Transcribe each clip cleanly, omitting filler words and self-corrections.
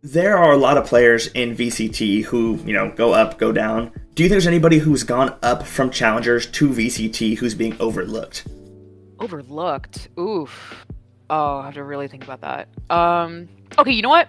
There are a lot of players in VCT who, go up, go down. Do you think there's anybody who's gone up from challengers to VCT who's being overlooked? Overlooked? Oof. Oh, I have to really think about that. Okay, you know what?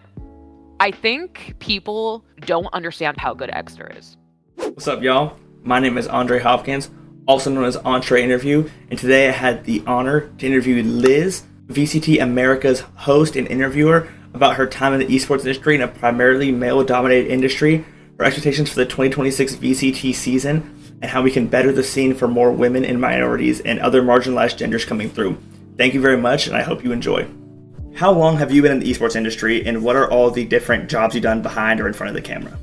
I think people don't understand how good Exeter is. What's up, y'all? My name is Andre Hopkins, also known as Entree Interview, and today I had the honor to interview Liz, VCT America's host and interviewer, about her time in the esports industry in a primarily male-dominated industry, her expectations for the 2026 VCT season, and how we can better the scene for more women and minorities and other marginalized genders coming through. Thank you very much, and I hope you enjoy. How long have you been in the esports industry, and what are all the different jobs you've done behind or in front of the camera?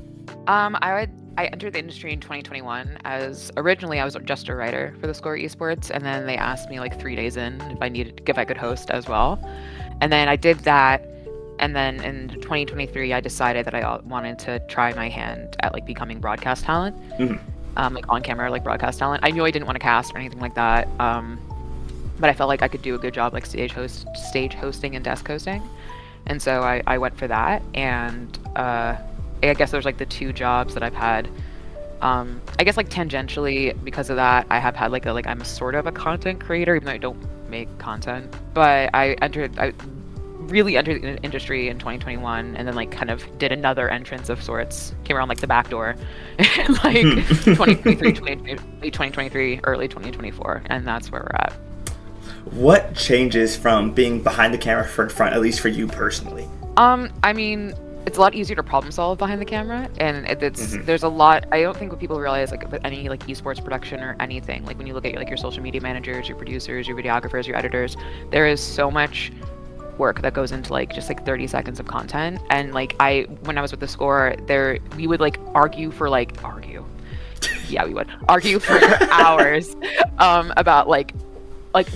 I entered the industry in 2021 as originally I was just a writer for TheScore Esports, and then they asked me like 3 days in if I could host as well, and then I did that. And then in 2023, I decided that I wanted to try my hand at like becoming broadcast talent, like on camera, like broadcast talent. I knew I didn't want to cast or anything like that, but I felt like I could do a good job like stage hosting and desk hosting, and so I went for that. And I guess there's like the 2 jobs that I've had. I guess like tangentially because of that, I have had I'm a sort of a content creator, even though I don't make content. But I really entered the industry in 2021, and then like kind of did another entrance of sorts, came around like the back door in like 2023, early 2024, and that's where we're at. What changes from being behind the camera for in front, at least for you personally? I mean, it's a lot easier to problem solve behind the camera, and there's a lot. I don't think what people realize, like with any like esports production or anything, like when you look at your social media managers, your producers, your videographers, your editors, there is so much work that goes into like just like 30 seconds of content. And like when I was with TheScore, we would like argue for yeah, we would argue for hours about like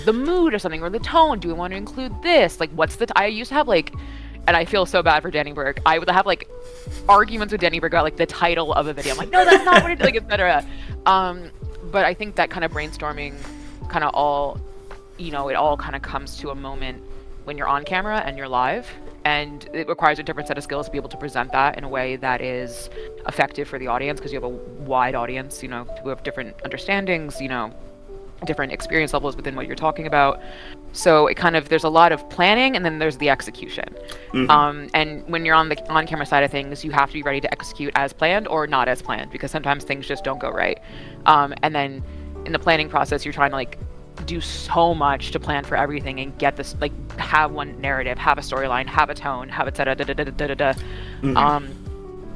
the mood or something, or the tone. Do we want to include this? Like what's I used to have like, and I feel so bad for Danny Berg, I would have like arguments with Danny Berg about like the title of a video. I'm like, no, that's not what it is, like, etc. But I think that kind of brainstorming kind of all, it all kind of comes to a moment when you're on camera and you're live, and it requires a different set of skills to be able to present that in a way that is effective for the audience, because you have a wide audience, who have different understandings, different experience levels within what you're talking about. So there's a lot of planning, and then there's the execution. And when you're on the on-camera side of things, you have to be ready to execute as planned or not as planned, because sometimes things just don't go right. And then in the planning process, you're trying to like do so much to plan for everything and get this, like, have one narrative, have a storyline, have a tone, have et cetera, and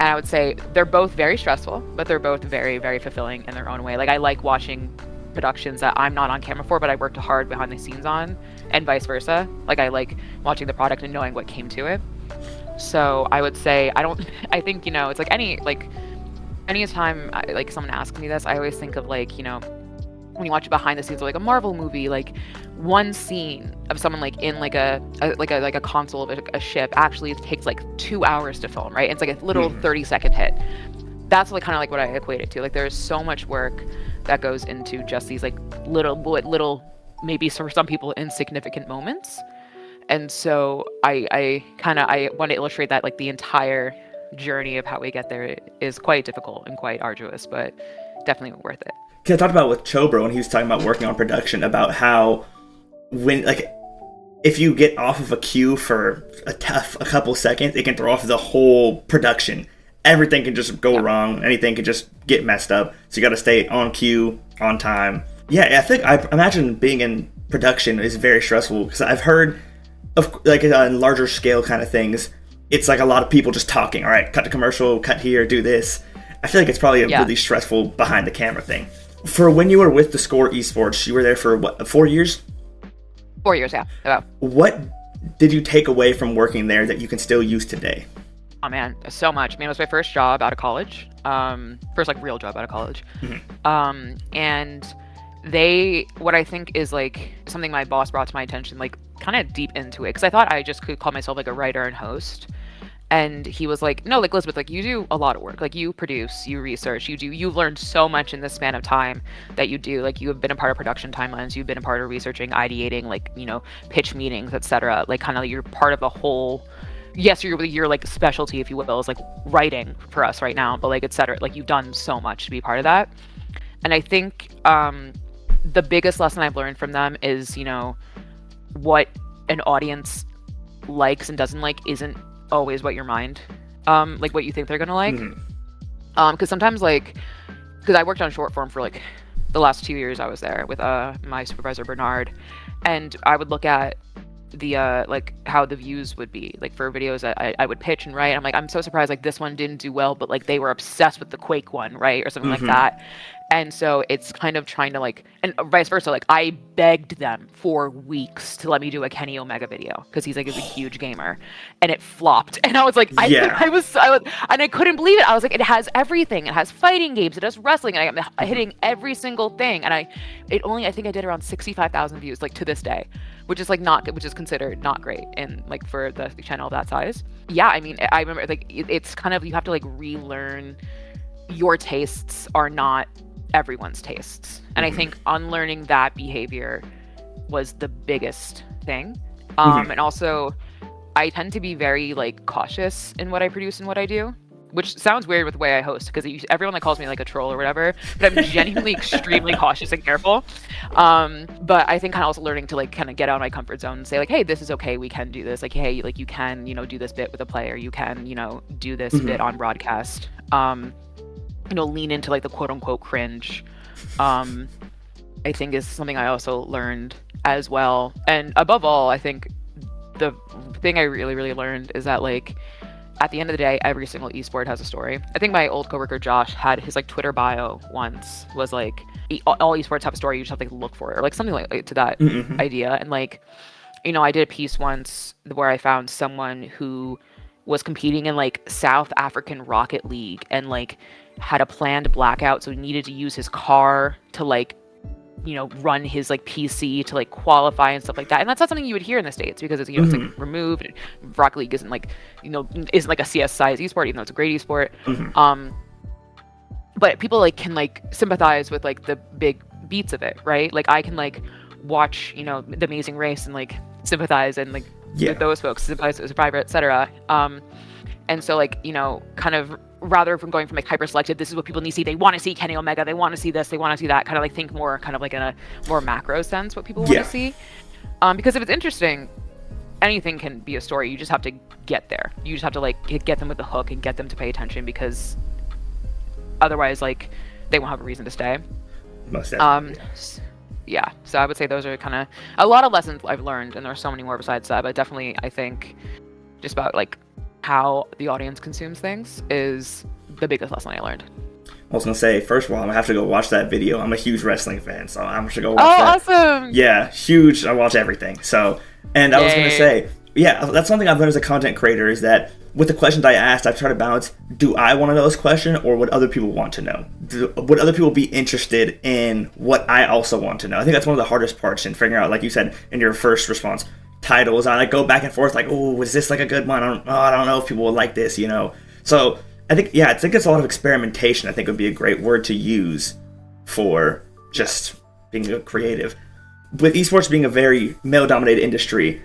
I would say they're both very stressful, but they're both very, very fulfilling in their own way. Like, I like watching productions that I'm not on camera for, but I worked hard behind the scenes on, and vice versa. Like, I like watching the product and knowing what came to it. So I would say I think, it's like anytime someone asks me this, I always think of like, when you watch behind the scenes of like a Marvel movie, like one scene of someone like in like a console of a ship actually takes like 2 hours to film, right? It's like a little 30-second hit. That's like kind of like what I equate it to. Like, there's so much work that goes into just these like little maybe for some people insignificant moments. And so I want to illustrate that like the entire journey of how we get there is quite difficult and quite arduous, but definitely worth it. Because I talked about with Chobro when he was talking about working on production, about how if you get off of a cue for a couple seconds, it can throw off the whole production. Everything can just go wrong. Anything can just get messed up. So you got to stay on cue, on time. Yeah, I imagine being in production is very stressful, because I've heard of like on larger scale kind of things, it's like a lot of people just talking. All right, cut to commercial, cut here, do this. I feel like it's probably a really stressful behind the camera thing. For when you were with TheScore Esports, you were there for what, 4 years? 4 years, yeah. About. What did you take away from working there that you can still use today? Oh man, so much. I mean, it was my first job out of college. First like real job out of college. And what I think is like something my boss brought to my attention, like kind of deep into it, because I thought I just could call myself like a writer and host. And he was like, no, like, Elizabeth, like, you do a lot of work. Like, you produce, you research, you've learned so much in this span of time that you do. Like, you have been a part of production timelines, you've been a part of researching, ideating, like, pitch meetings, etc. Like, kind of, you're part of the whole yes, your like specialty, if you will, is like writing for us right now, but like etc. Like you've done so much to be part of that, and I think the biggest lesson I've learned from them is, you know, what an audience likes and doesn't like isn't always what your mind like what you think they're gonna like. Because sometimes, like, because I worked on short form for like the last 2 years I was there with my supervisor Bernard, and I would look at the like how the views would be like for videos that I would pitch and write. I'm like, I'm so surprised like this one didn't do well, but like they were obsessed with the Quake one, right, or something like that. And so it's kind of trying to like, and vice versa. Like I begged them for weeks to let me do a Kenny Omega video because he's like a huge gamer, and it flopped. And I was like, I was, and I couldn't believe it. I was like, it has everything. It has fighting games. It has wrestling. And I'm hitting every single thing. And I think I did around 65,000 views like to this day, which is like which is considered not great in like for the channel of that size. Yeah, I mean, I remember like it's kind of, you have to like relearn your tastes are not everyone's tastes, and I think unlearning that behavior was the biggest thing. And also I tend to be very like cautious in what I produce and what I do, which sounds weird with the way I host, because everyone like calls me like a troll or whatever, but I'm genuinely extremely cautious and careful. But I think kind of also learning to like kind of get out of my comfort zone and say like, hey, this is okay, we can do this. Like, hey, like you can, you know, do this bit with a player, you can, you know, do this bit on broadcast. You know, lean into like the quote unquote cringe, I think is something I also learned as well. And above all, I think the thing I really, really learned is that like at the end of the day, every single esport has a story. I think my old coworker Josh had his like Twitter bio once was like, all esports have a story, you just have to like, look for it, or like something like to that idea. And like, you know, I did a piece once where I found someone who was competing in like South African Rocket League and like had a planned blackout, so he needed to use his car to like, you know, run his like PC to like qualify and stuff like that. And that's not something you would hear in the States because it's, you know, it's like removed. Rocket League isn't like, you know, isn't like a CS size esport, even though it's a great esport. But people like can like sympathize with like the big beats of it, right? Like I can like watch, you know, The Amazing Race and like sympathize and like with those folks, sympathize with Survivor, etc. And so like, you know, kind of rather from going from like hyper selective, this is what people need to see, they want to see Kenny Omega, they want to see this, they want to see that, kind of like think more kind of like in a more macro sense what people want to see. Because if it's interesting, anything can be a story. You just have to get there. You just have to like get them with the hook and get them to pay attention, because otherwise like they won't have a reason to stay. Most definitely. Yeah, so I would say those are kind of a lot of lessons I've learned, and there are so many more besides that, but definitely I think just about like how the audience consumes things is the biggest lesson I learned. I was gonna say, first of all, I'm gonna have to go watch that video. I'm a huge wrestling fan, so I'm gonna go watch that. Oh, awesome! Yeah, huge. I watch everything. So, and I was gonna say, yeah, that's something I've learned as a content creator, is that with the questions I asked, I've tried to balance, do I want to know this question, or would other people want to know? Would other people be interested in what I also want to know? I think that's one of the hardest parts in figuring out, like you said in your first response, titles. I like go back and forth, like, oh, is this like a good one? I don't know if people will like this, you know? So I think it's a lot of experimentation. I think would be a great word to use for just being a creative. With esports being a very male-dominated industry,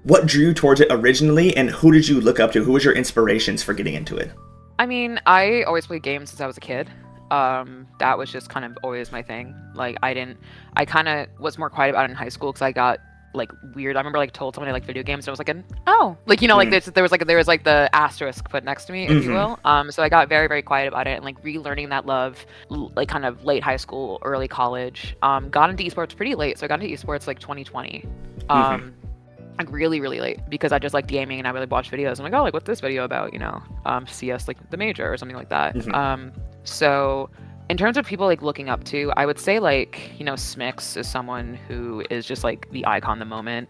what drew you towards it originally, and who did you look up to? Who was your inspirations for getting into it? I mean, I always played games since I was a kid. That was just kind of always my thing. Like, I kind of was more quiet about it in high school because I got like weird. I remember like told someone I like video games, and I was like, oh, like, you know, like there was like the asterisk put next to me, if you will. So I got very, very quiet about it, and like relearning that love, like kind of late high school, early college. Got into esports pretty late, so I got into esports like 2020. Like really, really late, because I just like gaming and I really watch videos. I'm like, oh, like what's this video about? You know, CS like the major or something like that. So in terms of people like looking up to, I would say like, you know, Smix is someone who is just like the icon of the moment.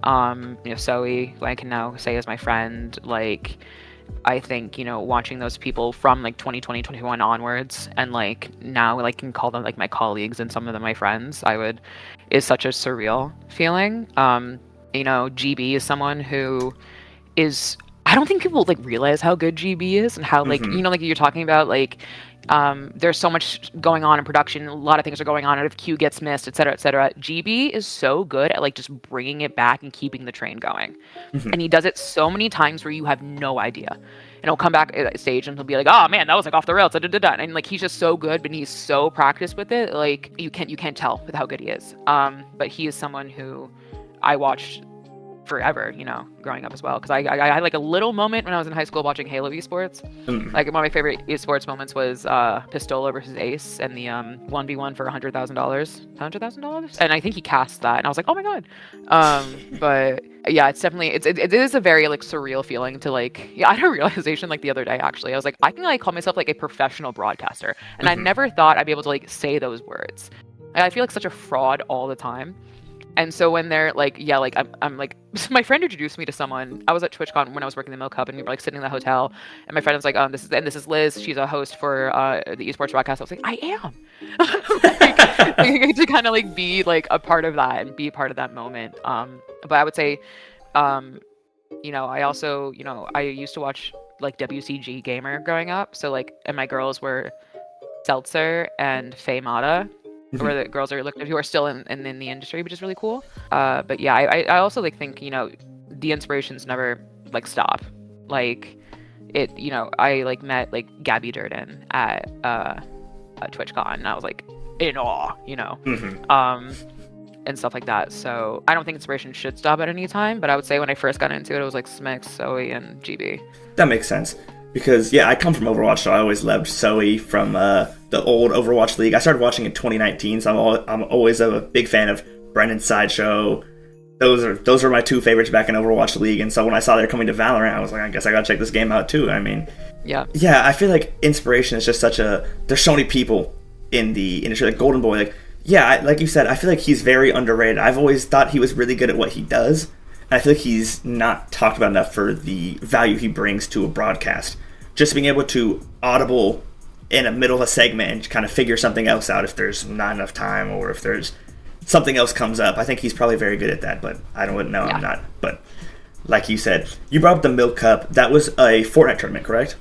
You know, Zoe, who I can now say is my friend. Like, I think, you know, watching those people from like 2020, 2021 onwards, and like now like can call them like my colleagues and some of them my friends, is such a surreal feeling. You know, GB is someone who is I don't think people like realize how good GB is and how like like you're talking about like there's so much going on in production. A lot of things are going on, and if Q gets missed, et cetera, et cetera. GB is so good at like just bringing it back and keeping the train going. And he does it so many times where you have no idea. And he'll come back at stage and he'll be like, "Oh man, that was like off the rails." And like he's just so good, but he's so practiced with it. Like you can't tell with how good he is. But he is someone who I watched forever, growing up as well. Because I had like a little moment when I was in high school watching Halo Esports. Like one of my favorite Esports moments was Pistola versus Ace and the 1v1 for $100,000. And I think he cast that, and I was like, oh my god. But yeah, it's definitely it is a very like surreal feeling to like. Yeah, I had a realization like the other day actually. I was like, I can like call myself like a professional broadcaster, and I never thought I'd be able to like say those words. And I feel like such a fraud all the time. And so when they're like, yeah, like I'm like, my friend introduced me to someone. I was at TwitchCon when I was working the Milk Hub, and we were like sitting in the hotel, and my friend was like, this is Liz. She's a host for the Esports broadcast. I was like, I am, like, to kind of like be like a part of that and be part of that moment. But I would say, I also, I used to watch like WCG Gamer growing up. So like, and my girls were Seltzer and Faye Mata. Where the girls are looked at who are still in the industry, which is really cool. But yeah, I also like think the inspirations never like stop. Like it, I like met like Gabby Durden at TwitchCon, and I was like in awe, and stuff like that. So I don't think inspiration should stop at any time. But I would say when I first got into it, it was like Smix, Zoe, and GB. That makes sense. Because, yeah, I come from Overwatch, so I always loved Zoe from the old Overwatch League. I started watching in 2019, so I'm always a big fan of Brendan's Sideshow. Those are my two favorites back in Overwatch League, and so when I saw they're coming to Valorant, I was like, I guess I gotta check this game out too. I mean, yeah, I feel like inspiration is just there's so many people in the industry, like Golden Boy, like, yeah, like you said, I feel like he's very underrated. I've always thought he was really good at what he does. I feel like he's not talked about enough for the value he brings to a broadcast. Just being able to audible in the middle of a segment and kind of figure something else out if there's not enough time or if there's something else comes up. I think he's probably very good at that, but I don't know. Yeah. I'm not. But like you said, you brought up the Milk Cup. That was a Fortnite tournament, correct?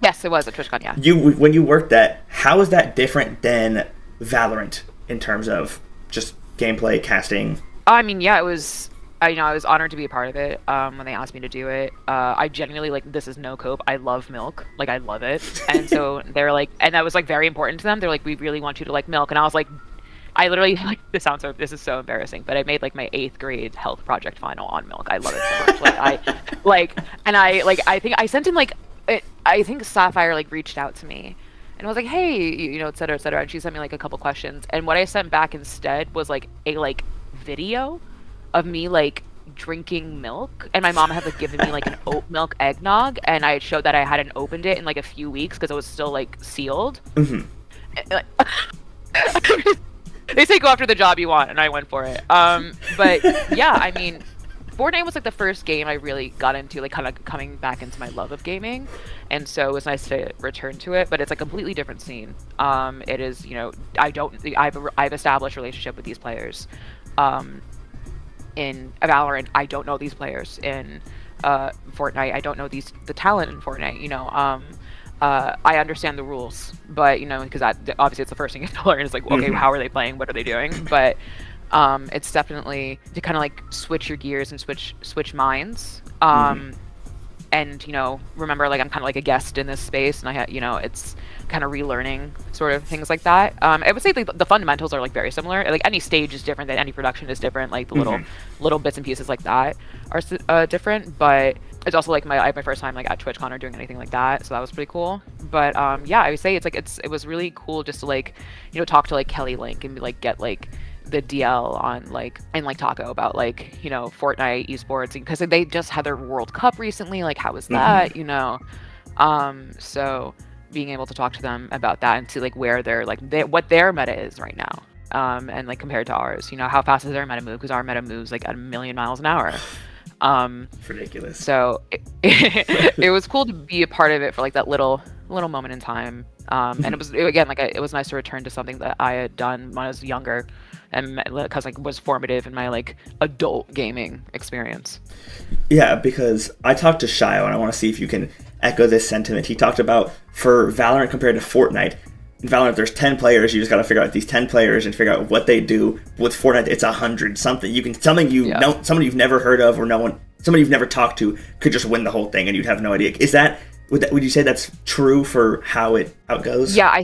Yes, it was at TwitchCon, yeah. When you worked that, how is that different than Valorant in terms of just gameplay, casting? I mean, yeah, it was... I was honored to be a part of it when they asked me to do it. I genuinely, like, this is no cope. I love milk. Like, I love it. And so they're like, and that was, like, very important to them. They're like, we really want you to like milk. And I was like, I literally, like, this is so embarrassing, but I made, like, my 8th grade health project final on milk. I love it so much. I think I sent in, like, I think Sapphire, like, reached out to me. And I was like, hey, et cetera, et cetera. And she sent me, like, a couple questions. And what I sent back instead was, like, a, like, video of me like drinking milk, and my mom had like given me like an oat milk eggnog, and I showed that I hadn't opened it in like a few weeks because it was still like sealed. They say go after the job you want, and I went for it. But yeah, I mean, Fortnite was like the first game I really got into, like kind of coming back into my love of gaming, and so it was nice to return to it. But it's a completely different scene. It is, I've established a relationship with these players. In Valorant, I don't know these players. In Fortnite, I don't know the talent in Fortnite. I understand the rules, but because obviously it's the first thing you have to learn. Is like, okay, how are they playing? What are they doing? But it's definitely to kind of like switch your gears and switch minds. And remember, like I'm kind of like a guest in this space, and I had it's kind of relearning sort of things like that. I would say the fundamentals are like very similar. Like any stage is different, that any production is different. Like the little bits and pieces like that are different. But it's also like my first time like at TwitchCon or doing anything like that, so that was pretty cool. But yeah, I would say it's like it was really cool just to like talk to like Kelly Link and like get like the DL on like and like Taco about like Fortnite esports, because they just had their World Cup recently. Like how was that? So being able to talk to them about that and see like where they're like what their meta is right now, and like compared to ours, how fast does their meta move, because our meta moves like at 1,000,000 miles an hour. Ridiculous. So it was cool to be a part of it for like that little moment in time. And it was again like it was nice to return to something that I had done when I was younger and because like was formative in my like adult gaming experience. Yeah, because I talked to Shio, and I want to see if you can echo this sentiment. He talked about for Valorant compared to Fortnite. In Valorant, there's 10 players. You just got to figure out these 10 players and figure out what they do. With Fortnite, it's 100 something. You can something you know, somebody you've never heard of, or somebody you've never talked to could just win the whole thing, and you'd have no idea. Would you say that's true for how it goes? Yeah, I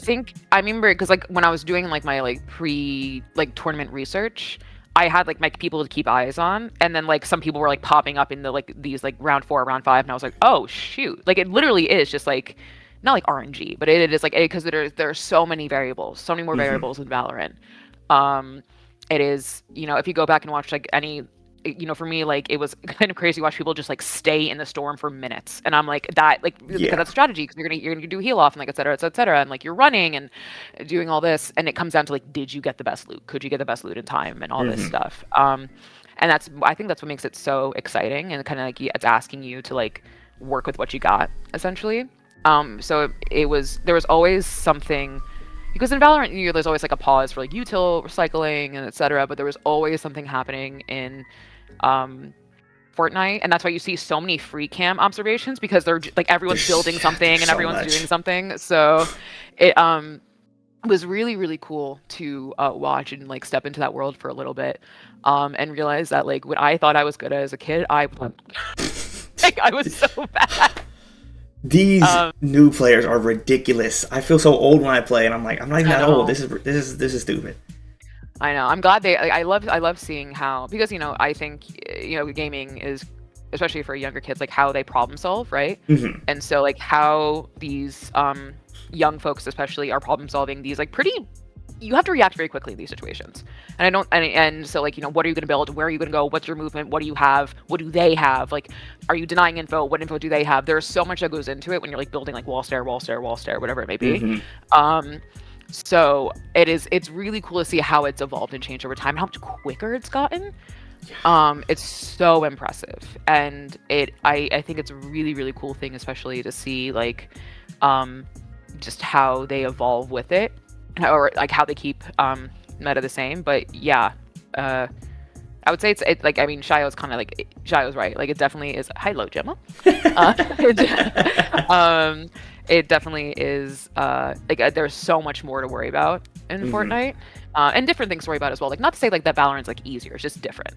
remember because like when I was doing like my like tournament research, I had like my people to keep eyes on, and then like some people were like popping up in the like these like round 4, round 5, and I was like, oh shoot, like it literally is just like not like RNG, but it is like because there are so many variables, so many more variables in Valorant. It is, if you go back and watch like any, for me, like it was kind of crazy to watch people just like stay in the storm for minutes, and I'm like that, like because that's strategy, because you're gonna do heal off and like et cetera, and like you're running and doing all this, and it comes down to like, did you get the best loot? Could you get the best loot in time and all this stuff? And I think that's what makes it so exciting, and kind of like it's asking you to like work with what you got essentially. So there was always something, because in Valorant, there's always like a pause for like util recycling and etc. But there was always something happening in Fortnite, and that's why you see so many free cam observations, because they're like everyone's building something and everyone's doing something. So it was really, really cool to watch and like step into that world for a little bit, and realize that like what I thought I was good at as a kid, I was so bad. These new players are ridiculous. I feel so old when I play, and I'm like, I'm not even that old. This is stupid. I know. I'm glad I love seeing how, because I think gaming is, especially for younger kids, like how they problem solve, right? Mm-hmm. And so like how these young folks especially are problem solving these like pretty. You have to react very quickly in these situations, and so like what are you going to build? Where are you going to go? What's your movement? What do you have? What do they have? Like, are you denying info? What info do they have? There's so much that goes into it when you're like building like wall stare, whatever it may be. Mm-hmm. So it's really cool to see how it's evolved and changed over time, and how much quicker it's gotten. It's so impressive, and I think it's a really, really cool thing, especially to see like just how they evolve with it. Or like how they keep meta the same. But yeah, I would say it's like, I mean, Shio's kind of like, Shio's right, like it definitely is. Hello, Gemma. It definitely is like there's so much more to worry about in Fortnite, and different things to worry about as well. Like, not to say like that Valorant's like easier, it's just different.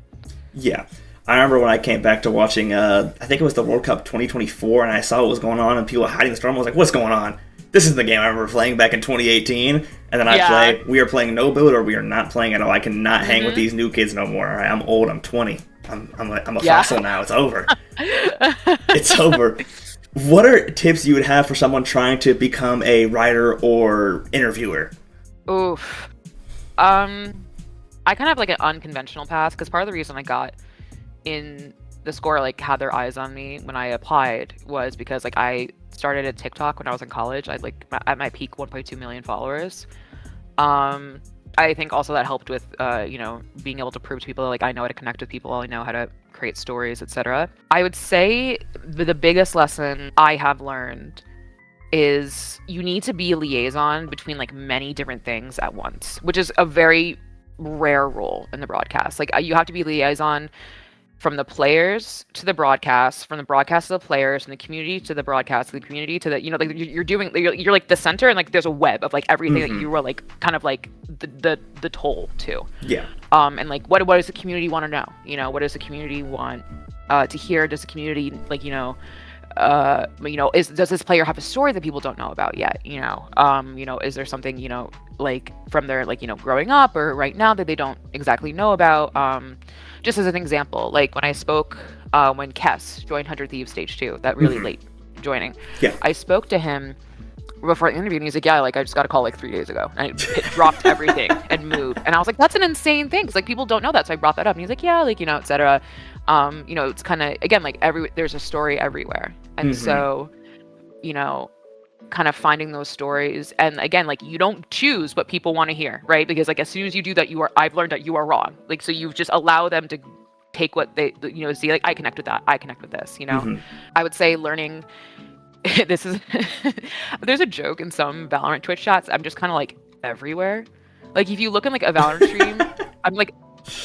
Yeah, I remember when I came back to watching I think it was the World Cup 2024, and I saw what was going on and people hiding the storm. I was like, what's going on? This is the game I remember playing back in 2018, and then we are playing no build, or we are not playing at all. I cannot hang with these new kids no more. All right, I'm old. I'm 20. I'm a fossil now. It's over. It's over. What are tips you would have for someone trying to become a writer or interviewer? Oof. I kind of have like an unconventional path, because part of the reason I got in TheScore, like had their eyes on me when I applied, was because like I started at TikTok when I was in college. I had like at my peak 1.2 million followers. I think also that helped with being able to prove to people that, like, I know how to connect with people, I know how to create stories, etc. I would say the biggest lesson I have learned is you need to be a liaison between like many different things at once, which is a very rare role in the broadcast. Like you have to be a liaison from the players to the broadcast, from the broadcast to the players, from the community to the broadcast, to the community to the, like you're like the center, and like there's a web of like everything that you are like kind of like the toll to. Yeah. And like what does the community want to know? What does the community want to hear? Does the community like does this player have a story that people don't know about yet? Is there something like from their like growing up or right now that they don't exactly know about? Just as an example, like when I spoke when Kess joined 100 Thieves Stage 2, that really late joining. Yeah. I spoke to him before the interview, and he's like, yeah, like I just got a call like 3 days ago, and I dropped everything and moved. And I was like, that's an insane thing, because like people don't know that. So I brought that up, and he's like, yeah, like etc. It's kind of, again, like there's a story everywhere, and so kind of finding those stories, and again, like you don't choose what people want to hear, right? Because like as soon as you do that, I've learned that you are wrong. Like, so you just allow them to take what they see, like I connect with that, I connect with this. I would say learning. This is there's a joke in some Valorant Twitch chats. I'm just kind of like everywhere. Like if you look in like a Valorant stream I'm like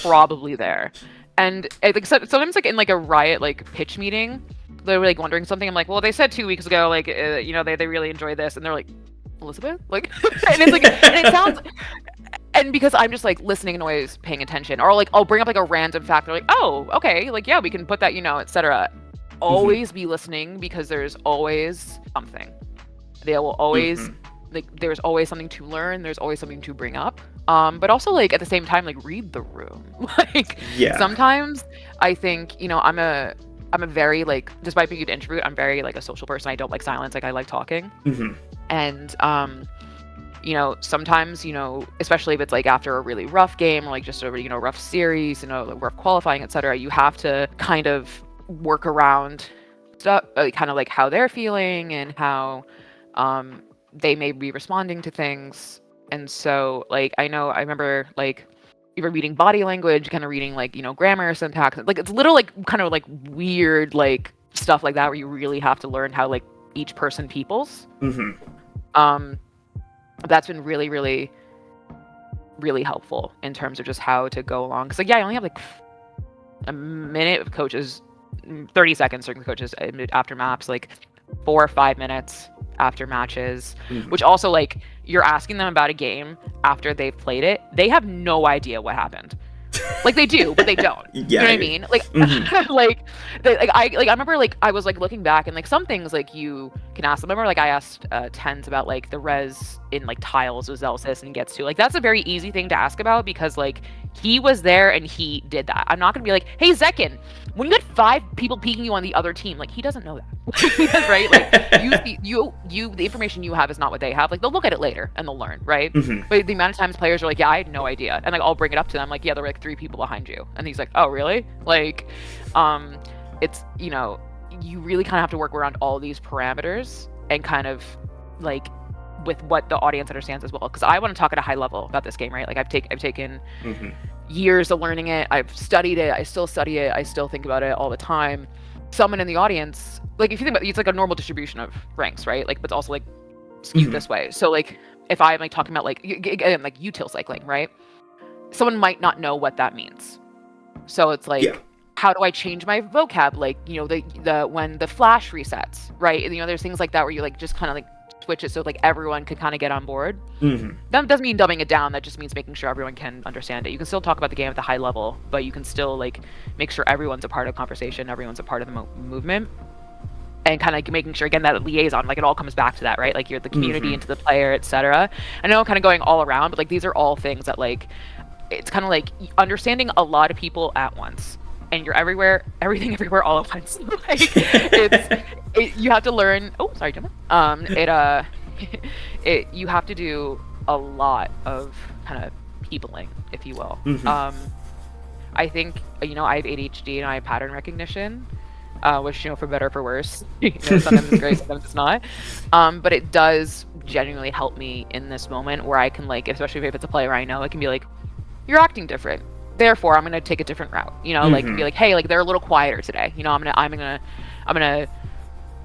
probably there. And I think sometimes like in like a Riot like pitch meeting, they're like wondering something. I'm like, well, they said 2 weeks ago, like you know, they really enjoy this, and they're like, Elizabeth, like, and it's like, and it sounds, and because I'm just like listening and always paying attention, or like I'll bring up like a random fact, they're like, oh, okay, like yeah, we can put that, you know, etc. Always be listening, because there's always something. They will always like, there's always something to learn, there's always something to bring up. But also like at the same time, like read the room. Like sometimes I think, you know, I'm a very like, despite being an introvert, I'm very like a social person. I don't like silence. Like I like talking. And you know, sometimes, you know, especially if it's like after a really rough game, or like just a, you know, rough series, you know, like rough qualifying, etc., you have to kind of work around stuff, kind of like how they're feeling and how they may be responding to things. And so like I remember like even reading body language, kind of reading like, you know, grammar, syntax, like it's little like kind of like weird like stuff like that, where you really have to learn how like each person peoples. That's been really, really, really helpful in terms of just how to go along. Because like, yeah, I only have like a minute of coaches, 30 seconds certain coaches after maps, like 4 or 5 minutes after matches, which also like you're asking them about a game after they've played it, they have no idea what happened. Like they do, but they don't. You know what I mean? Like, I remember like I was like looking back, and like some things like you can ask them. I remember like I asked Tens about like the res in like tiles with Zelsis and gets to, like that's a very easy thing to ask about, because like he was there and he did that. I'm not gonna be like, hey Zekin, when you had 5 people peeking you on the other team, like he doesn't know that. Right? Like you the information you have is not what they have. Like they'll look at it later and they'll learn, right? But the amount of times players are like, yeah, I had no idea, and like I'll bring it up to them, like, yeah, there were like 3 people behind you, and he's like, oh really? Like it's, you know, you really kind of have to work around all these parameters and kind of like with what the audience understands as well, because I want to talk at a high level about this game, right? Like I've taken years of learning it, I've studied it, I still study it, I still think about it all the time. Someone in the audience, like if you think about it, it's like a normal distribution of ranks, right? Like, but it's also like skewed this way. So like if I'm like talking about like again, like util cycling, right? Someone might not know what that means. So it's like, how do I change my vocab? Like, you know, the when the flash resets, right? You know, there's things like that where you like just kind of like switch it so like everyone can kind of get on board. That doesn't mean dumbing it down. That just means making sure everyone can understand it. You can still talk about the game at the high level, but you can still like make sure everyone's a part of the conversation, everyone's a part of the movement, and kind of making sure again that liaison, like it all comes back to that, right? Like you're the community into the player, etc. I know I'm kind of going all around, but like these are all things that like it's kind of like understanding a lot of people at once, and you're everything everywhere all at once. Like you have to learn. Oh, sorry, Gemma. You have to do a lot of kind of peopling, if you will. I think, you know, I have ADHD and I have pattern recognition, which, you know, for better or for worse, you know, sometimes it's great, sometimes it's not. But it does genuinely help me in this moment where I can like, especially if it's a player I know, I can be like, you're acting different, therefore I'm gonna take a different route, you know, like be like, hey, like they're a little quieter today, you know, I'm gonna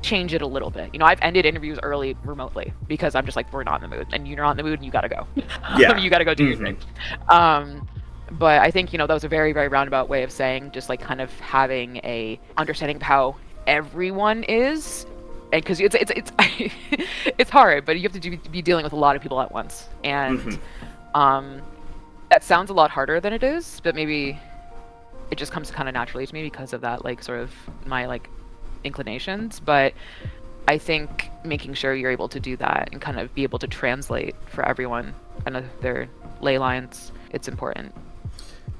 change it a little bit. You know, I've ended interviews early remotely because I'm just like, we're not in the mood, and you're not in the mood, and you gotta go. You gotta go do your thing. But I think, you know, that was a very, very roundabout way of saying just like kind of having a understanding of how everyone is, and because it's it's hard, but you have to be dealing with a lot of people at once, and that sounds a lot harder than it is, but maybe it just comes kind of naturally to me because of that, like sort of my like inclinations. But I think making sure you're able to do that and kind of be able to translate for everyone kind of their ley lines, it's important.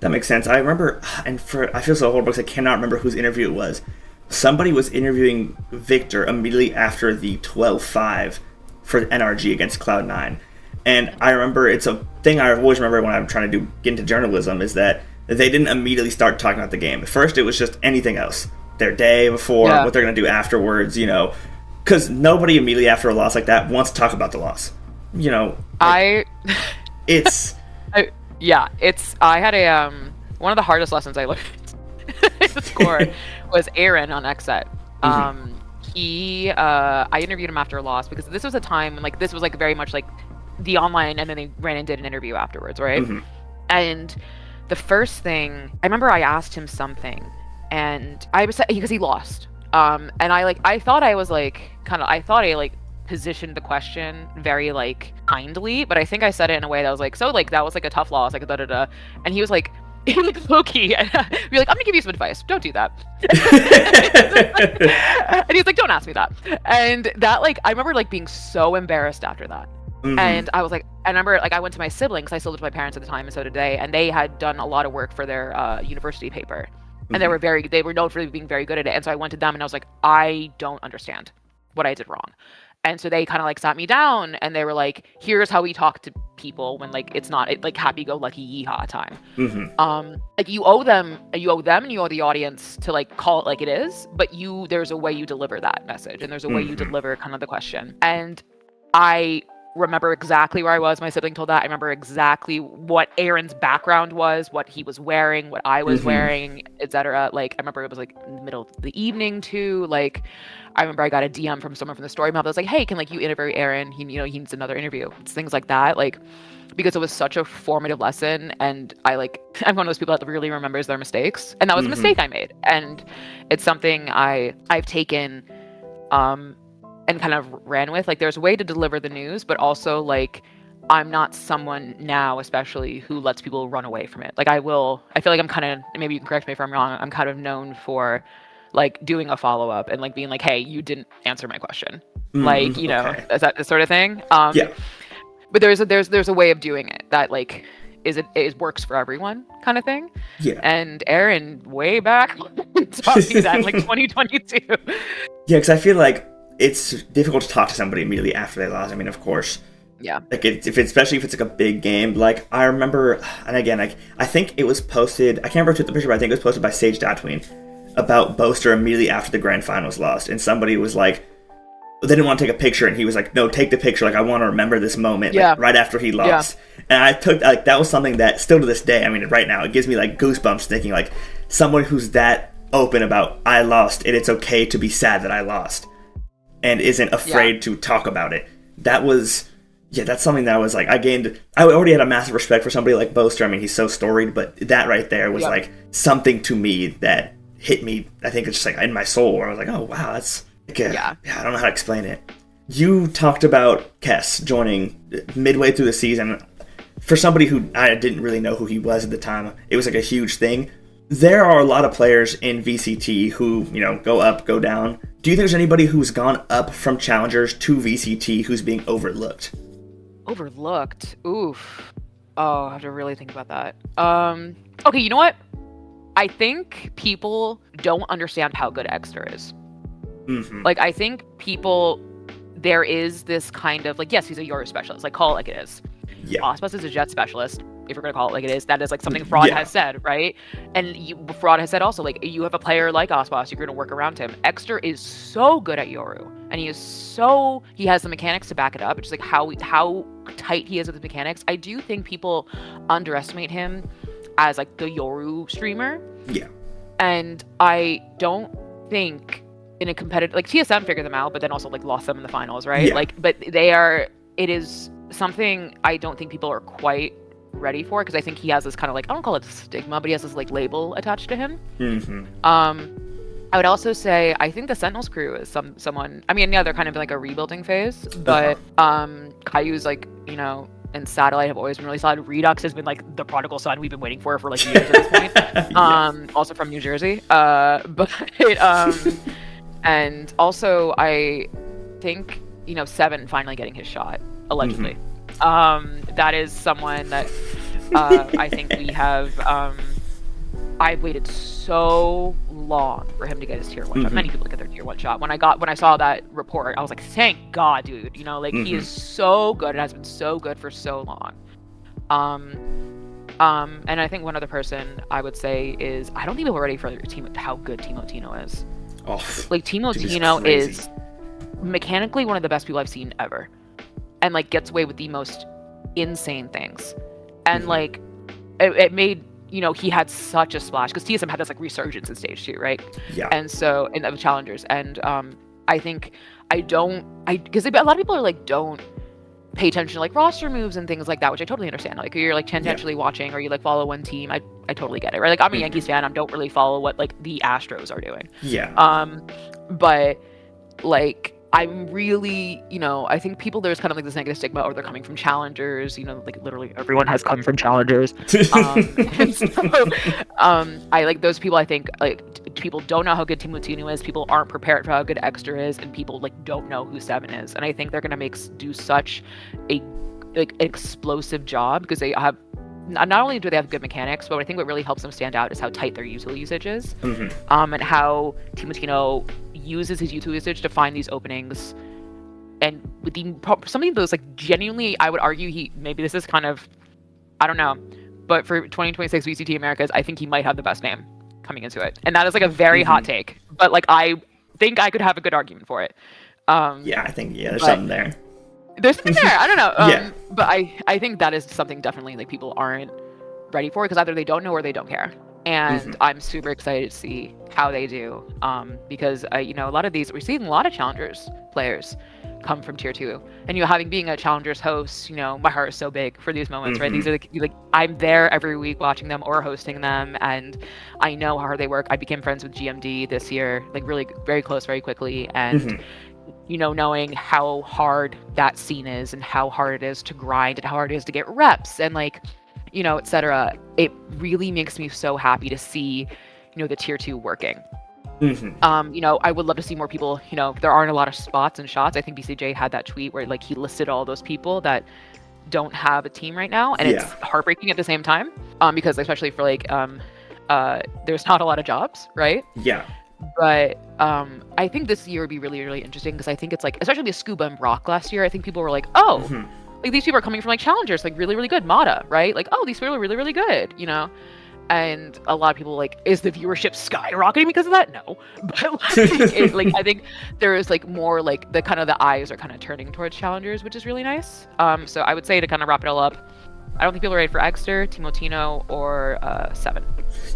That makes sense. I remember, and I feel so horrible because I cannot remember whose interview it was. Somebody was interviewing Victor immediately after the 12-5 for NRG against Cloud9. And I remember, it's a thing I always remember when I'm trying to get into journalism, is that they didn't immediately start talking about the game. At first, it was just anything else. Their day before, what they're going to do afterwards, you know. Because nobody immediately after a loss like that wants to talk about the loss. You know. I had a, one of the hardest lessons I learned in the score was Aaron on XSET. I interviewed him after a loss because this was a time when like this was like very much like the online, and then they ran and did an interview afterwards, right? And the first thing I remember, I asked him something, and I was because he lost. And I thought I was like I thought I like positioned the question very like kindly, but I think I said it in a way that was like, so like that was like a tough loss, like da da da. And he was like, low-key, and be like, I'm gonna give you some advice. Don't do that. And he's like, don't ask me that. And that like I remember like being so embarrassed after that. And I was like, I remember like I went to my siblings. I still lived with my parents at the time, and so did they. And they had done a lot of work for their university paper, and they were known for being very good at it. And so I went to them, and I was like, I don't understand what I did wrong. And so they kind of like sat me down, and they were like, here's how we talk to people when like it's not like happy-go-lucky yeehaw time. Like you owe them and you owe the audience to like call it like it is, but there's a way you deliver that message, and there's a way you deliver kind of the question. And I remember exactly where I was. My sibling told that. I remember exactly what Aaron's background was, what he was wearing, what I was wearing, etc. Like I remember it was like in the middle of the evening too. Like I remember I got a DM from someone from the story mob that was like, hey, can like you interview Aaron? He needs another interview. It's things like that. Like because it was such a formative lesson, and I'm one of those people that really remembers their mistakes, and that was a mistake I made, and it's something I've taken and kind of ran with. Like there's a way to deliver the news, but also like I'm not someone now especially who lets people run away from it. Like I feel like I'm kind of, maybe you can correct me if I'm wrong, I'm kind of known for like doing a follow-up and like being like, hey, you didn't answer my question. Like, you know, is that the sort of thing? Yeah. But there's a way of doing it that like it works for everyone kind of thing. Yeah. And Aaron way back taught me that in like 2022. Yeah, because I feel like it's difficult to talk to somebody immediately after they lost. I mean, of course. Yeah. Like especially if it's like a big game. Like I remember, and again, like I think it was posted. I can't remember who took the picture, but I think it was posted by Sage Datween about Boaster immediately after the grand finals lost, and somebody was like, they didn't want to take a picture, and he was like, no, take the picture. Like I want to remember this moment. Like, right after he lost. Yeah. And I took like that was something that still to this day. I mean, right now it gives me like goosebumps thinking like someone who's that open about I lost, and it's okay to be sad that I lost. And isn't afraid to talk about it. That's something that I was like, I already had a massive respect for somebody like Boaster. I mean, he's so storied, but that right there was like something to me that hit me. I think it's just like in my soul where I was like, oh wow, that's like I don't know how to explain it. You talked about Kess joining midway through the season. For somebody who I didn't really know who he was at the time, it was like a huge thing. There are a lot of players in VCT who, go up, go down. Do you think there's anybody who's gone up from Challengers to VCT who's being overlooked? Overlooked? Oof. Oh, I have to really think about that. Okay, you know what? I think people don't understand how good Exter is. Like, I think there is this kind of, like, yes, he's a Yoru specialist. Like, call it like it is. Yeah. Ospas is a Jet specialist, if we're going to call it like it is. That is, like, something Fraud has said, right? And Fraud has said also, like, you have a player like Ospas, you're going to work around him. Exter is so good at Yoru. And he has the mechanics to back it up. It's just, like, how tight he is with the mechanics. I do think people underestimate him as, like, the Yoru streamer. Yeah. And I don't think in a competitive, like, TSM figured them out, but then also, like, lost them in the finals, right? Yeah. Like, but it is something I don't think people are quite ready for, because I think he has this kind of, like, I don't call it stigma, but he has this, like, label attached to him. I would also say I think the Sentinels crew is someone, I mean, yeah, they're kind of in, like, a rebuilding phase, but Caillou's, like, and Satellite have always been really solid. Redux has been, like, the prodigal son we've been waiting for like years at this point. Also from New Jersey, and also I think Seven finally getting his shot, allegedly. That is someone that I think we have. I've waited so long for him to get his tier 1 shot. Many people get their tier 1 shot. When I saw that report, I was like, thank God, dude. He is so good and has been so good for so long. And I think one other person I would say is, I don't think people are ready for how good Timo Tino is. Oh, like, Timo Tino is mechanically one of the best people I've seen ever, and, like, gets away with the most insane things. And like it made he had such a splash, because TSM had this, like, resurgence in stage 2, right? Yeah. And so in the challengers, and I think because a lot of people are like, don't pay attention to like roster moves and things like that, which I totally understand. Like you're like tangentially watching, or you like follow one team. I totally get it, right? Like I'm a Yankees fan. I don't really follow what like the Astros are doing. Yeah. But like I'm really, I think there's kind of like this negative stigma, or they're coming from challengers, like literally everyone has come from challengers. And so, I like those people. I think like people don't know how good Timotino is. People aren't prepared for how good Exter is, and people like don't know who Seven is. And I think they're gonna do such a like explosive job because they have. Not only do they have good mechanics, but I think what really helps them stand out is how tight their util usage is, and how Timotino uses his util usage to find these openings. And with something of those, like genuinely, I would argue maybe this is kind of, I don't know, but for 2026 VCT Americas, I think he might have the best name coming into it, and that is like a very hot take, but like I think I could have a good argument for it. Yeah, I think there's something there. There's something there. I don't know. Yeah. But I think that is something definitely like people aren't ready for, because either they don't know or they don't care. And I'm super excited to see how they do. Because a lot of these, we're seeing a lot of challengers players come from tier 2. And having being a challengers host, my heart is so big for these moments, right? These are like I'm there every week watching them or hosting them, and I know how hard they work. I became friends with GMD this year, like really very close very quickly, and knowing how hard that scene is and how hard it is to grind and how hard it is to get reps and like, etc. It really makes me so happy to see, the tier 2 working. I would love to see more people, there aren't a lot of spots and shots. I think BCJ had that tweet where like he listed all those people that don't have a team right now, and it's heartbreaking at the same time, because especially for like, there's not a lot of jobs, right? Yeah. But I think this year would be really, really interesting, because I think it's like, especially with Scuba and Brock last year, I think people were like, oh, like these people are coming from like challengers, like really, really good. Mata, right? Like, oh, these people are really, really good, And a lot of people like, is the viewership skyrocketing because of that? No, but like, I think there is like more like the eyes are kind of turning towards challengers, which is really nice. So I would say, to kind of wrap it all up, I don't think people are ready for Exter, Timotino, or Seven.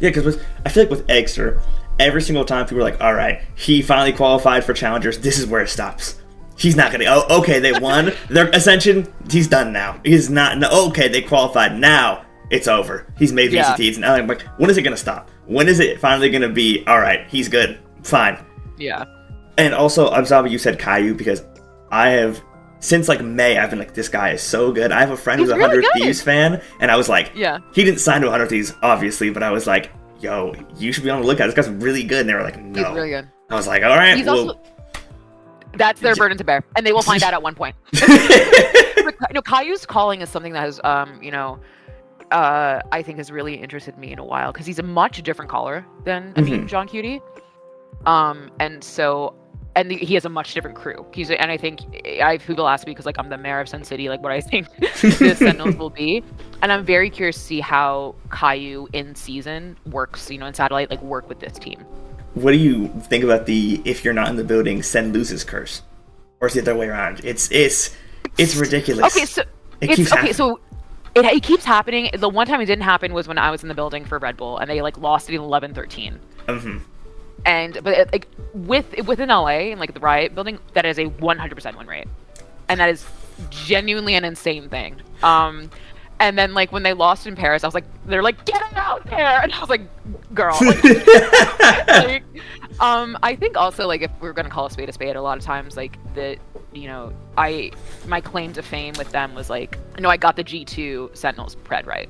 Yeah, because I feel like with Exter, every single time people are like, all right, he finally qualified for challengers. This is where it stops. He's not going to. Oh, okay, they won their Ascension. He's done now. He's not. No, okay, they qualified. Now it's over. He's made VCTs. And I'm like, when is it going to stop? When is it finally going to be, all right, he's good. Fine. Yeah. And also, I'm sorry you said Caillou, because I have, since like May, I've been like, this guy is so good. I have a friend who's a 100 Thieves fan, and I was like, he didn't sign to 100 Thieves, obviously, but I was like, yo, you should be on the lookout. This guy's really good. And they were like, no. He's really good. I was like, all right, that's their burden to bear, and they will find out at one point. Caillou's calling is something that has, I think has really interested me in a while, because he's a much different caller than John Cutie, and he has a much different crew. And I think people ask me, because like I'm the mayor of Sen CIty, like what I think the Sentinels will be, and I'm very curious to see how Caillou in season works, in Satellite, like work with this team. What do you think about the if you're not in the building, Sen loses curse, or is it the other way around? It's ridiculous. Okay, so it keeps happening. The one time it didn't happen was when I was in the building for Red Bull, and they like lost it in 11-13. But like within LA and like the Riot building, that is a 100% win rate, and that is genuinely an insane thing. And then like when they lost in Paris, I was like, they're like, get it out there, and I was like, girl. Like, I think also like if we're gonna call a spade, a lot of times like my claim to fame with them was like, I got the G2 Sentinels pred right.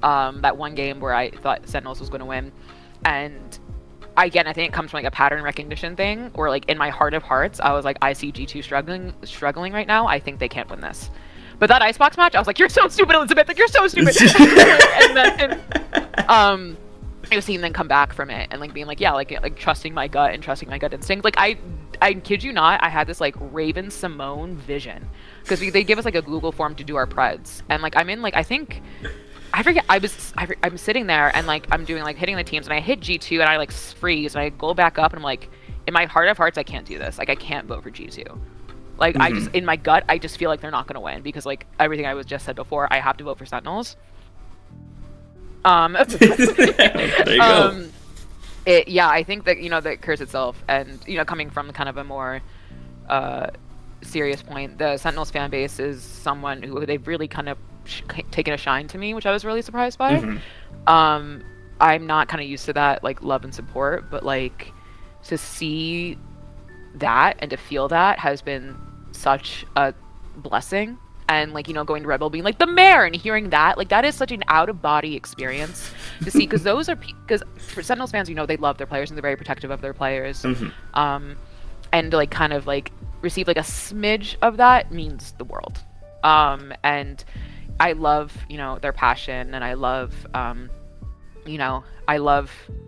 That one game where I thought Sentinels was gonna win, and again, I think it comes from like a pattern recognition thing, where like in my heart of hearts, I was like, I see G2 struggling right now. I think they can't win this. But that Icebox match, I was like, you're so stupid, Elizabeth. Like, you're so stupid. And then, I was seeing them come back from it and like being like, yeah, like trusting my gut and trusting my gut instinct. Like I kid you not, I had this like Raven Simone vision, because they give us like a Google form to do our preds, and like I'm in like I'm sitting there and like I'm doing like hitting the teams, and I hit G2 and I like freeze and I go back up and I'm like, in my heart of hearts, I can't do this. Like I can't vote for G2. Like I just, in my gut, I just feel like they're not going to win, because like everything I was just said before, I have to vote for Sentinels. There you go. I think that, that curse itself, and, coming from kind of a more, serious point, the Sentinels fan base is someone who they've really kind of taken a shine to me, which I was really surprised by. I'm not kind of used to that, like, love and support, but like to see that and to feel that has been such a blessing. And like, going to Red Bull, being like the mayor, and hearing that, like, that is such an out of body experience to see, because those are because for Sentinels fans, they love their players and they're very protective of their players. And like kind of like receive like a smidge of that means the world. And I love their passion, and I love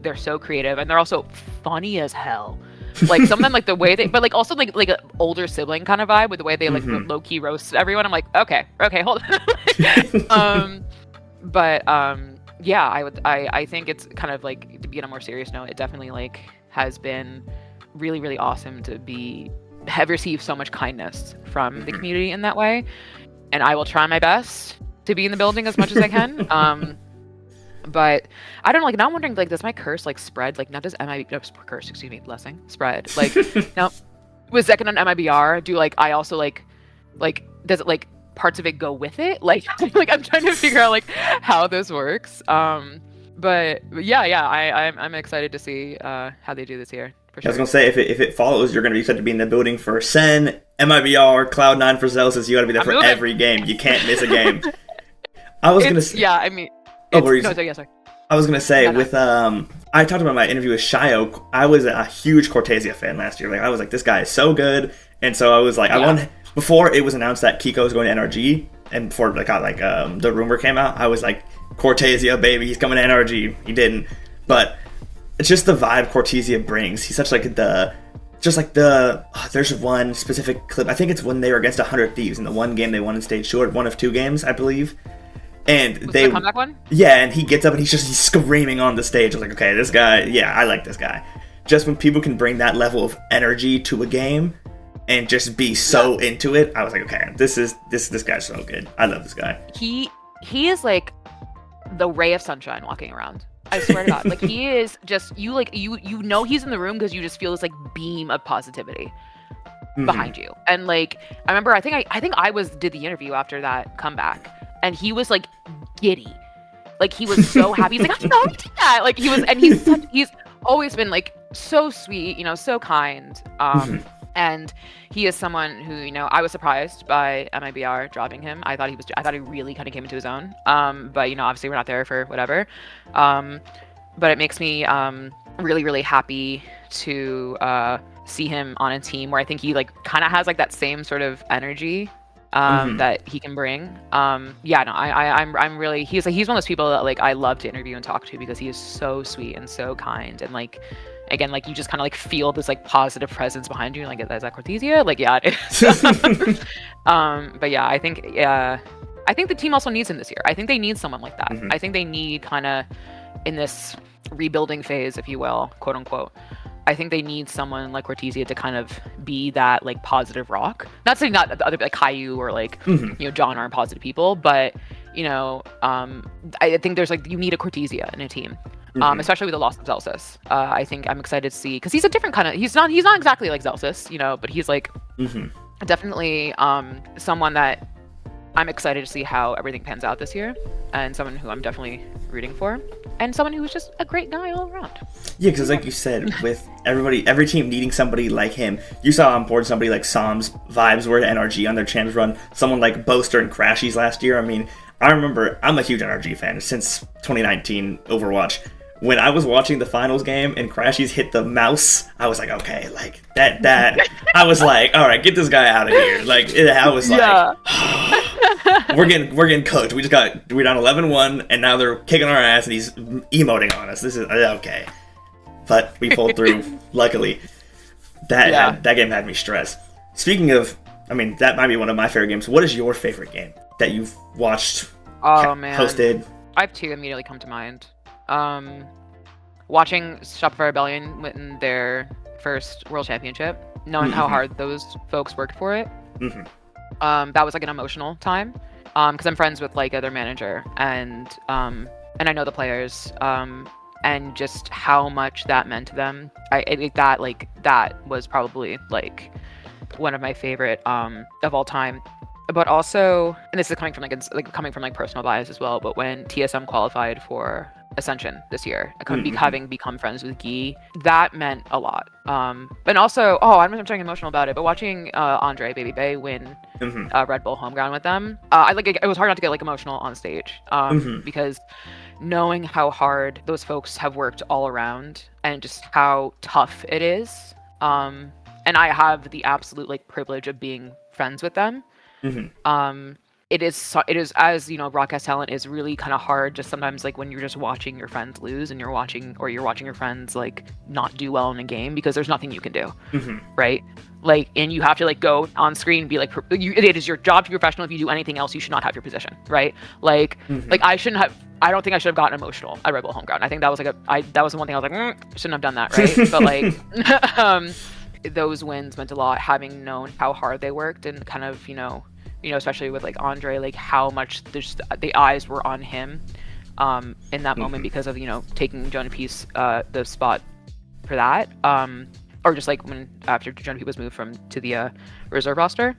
they're so creative, and they're also funny as hell. Like some of them, like the way they, but like also like an older sibling kind of vibe with the way they like low key roast everyone. I'm like, okay, hold on. Yeah, I think it's kind of like, to be on a more serious note, it definitely like has been really, really awesome to have received so much kindness from the community in that way. And I will try my best to be in the building as much as I can. But I don't know, like, now I'm wondering, like, does my curse like spread? Like, now does curse, excuse me, blessing, spread? Like, now with second on MIBR, do like I also like does it like parts of it go with it? Like like I'm trying to figure out like how this works. But yeah, I'm excited to see how they do this here. For sure. I was gonna say, if it follows, you're gonna be excited to be in the building for Sen, MIBR, Cloud9 for Zelsis. You gotta be there for every game. You can't miss a game. I was gonna say, yeah, I mean, sorry. I was gonna say with I talked about my interview with Shio. I was a huge Cortesia fan last year. Like, I was like, this guy is so good, and so I was like, I won before it was announced that Kiko was going to NRG, and before the rumor came out, I was like, Cortesia, baby, he's coming to NRG. He didn't, but it's just the vibe Cortesia brings. He's such like there's one specific clip. I think it's when they were against 100 Thieves in the one game they won in stage short, one of two games, I believe. And was the comeback one? Yeah, and he gets up and he's screaming on the stage. I was like, okay, this guy, yeah, I like this guy. Just when people can bring that level of energy to a game and just be so into it, I was like, okay, this guy's so good. I love this guy. He is like the ray of sunshine walking around. I swear to God, like, he is just you he's in the room because you just feel this like beam of positivity behind you. And like, I remember, I think I did the interview after that comeback. And he was like giddy, like he was so happy. He's like, I know he did that. Like he was, and he's always been like so sweet, so kind. And he is someone who, I was surprised by MIBR dropping him. I thought he really kind of came into his own. But obviously we're not there for whatever. But it makes me really, really happy to see him on a team where I think he like kind of has like that same sort of energy that he can bring. I'm really, he's one of those people that like I love to interview and talk to, because he is so sweet and so kind, and like, again, like you just kind of like feel this like positive presence behind you, like, is that Cortesia? Like, yeah, it is. But yeah, I think the team also needs him this year. I think they need someone like that. I think they need, kind of in this rebuilding phase, if you will, quote unquote, I think they need someone like Cortesia to kind of be that like positive rock. Not saying not other like Caillou or like John aren't positive people, but I think there's like, you need a Cortesia in a team, especially with the loss of Zelsis. I think I'm excited to see, because he's a different kind of, he's not exactly like Zelsis, but he's like definitely someone that I'm excited to see how everything pans out this year, and someone who I'm definitely rooting for, and someone who is just a great guy all around. Yeah, because like you said, with every team needing somebody like him, you saw on board somebody like Som's vibes were to NRG on their champs run, someone like Boaster and Crashies last year. I mean, I remember, I'm a huge NRG fan since 2019 Overwatch. When I was watching the finals game and Crashies hit the mouse, I was like, okay, like that. I was like, all right, get this guy out of here. Like, I was like, we're getting cooked. We're down 11-1, and now they're kicking our ass, and he's emoting on us. This is okay, but we pulled through. Luckily, that game had me stressed. Speaking of, I mean, that might be one of my favorite games. What is your favorite game that you've watched? Oh man, hosted. I have two immediately come to mind. Watching Shopify Rebellion win their first world championship, knowing how hard those folks worked for it. That was like an emotional time, because I'm friends with like their manager, and I know the players, and just how much that meant to them. That was probably like one of my favorite of all time. But also, and this is coming from coming from like personal bias as well, but when TSM qualified for Ascension this year, having become friends with Guy, that meant a lot. And also, I'm getting emotional about it, but watching Andre Baby Bay win Red Bull home ground with them, it was hard not to get like emotional on stage, because knowing how hard those folks have worked all around and just how tough it is, and I have the absolute like privilege of being friends with them. It is, as you know, broadcast talent is really kind of hard just sometimes, like when you're just watching your friends lose and you're watching your friends like not do well in a game, because there's nothing you can do, right? Like, and you have to like go on screen and be like, it is your job to be professional. If you do anything else, you should not have your position, right? Like I don't think I should have gotten emotional at Red Bull home ground. I think that was like that was the one thing I was like, shouldn't have done that, right? But like those wins meant a lot, having known how hard they worked, and kind of, you know, especially with like Andre, like how much the eyes were on him in that moment, because of, you know, taking Jonah Peace the spot for that, or just like when after Jonah Peace was moved to the reserve roster.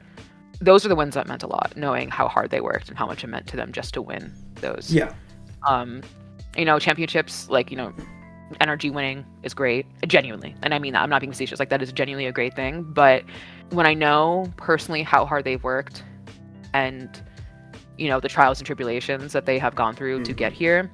Those are the wins that meant a lot, knowing how hard they worked and how much it meant to them just to win those. You know, championships, like, you know, energy winning is great, genuinely, and I mean that, I'm not being facetious, like that is genuinely a great thing. But when I know personally how hard they've worked, and, you know, the trials and tribulations that they have gone through to get here,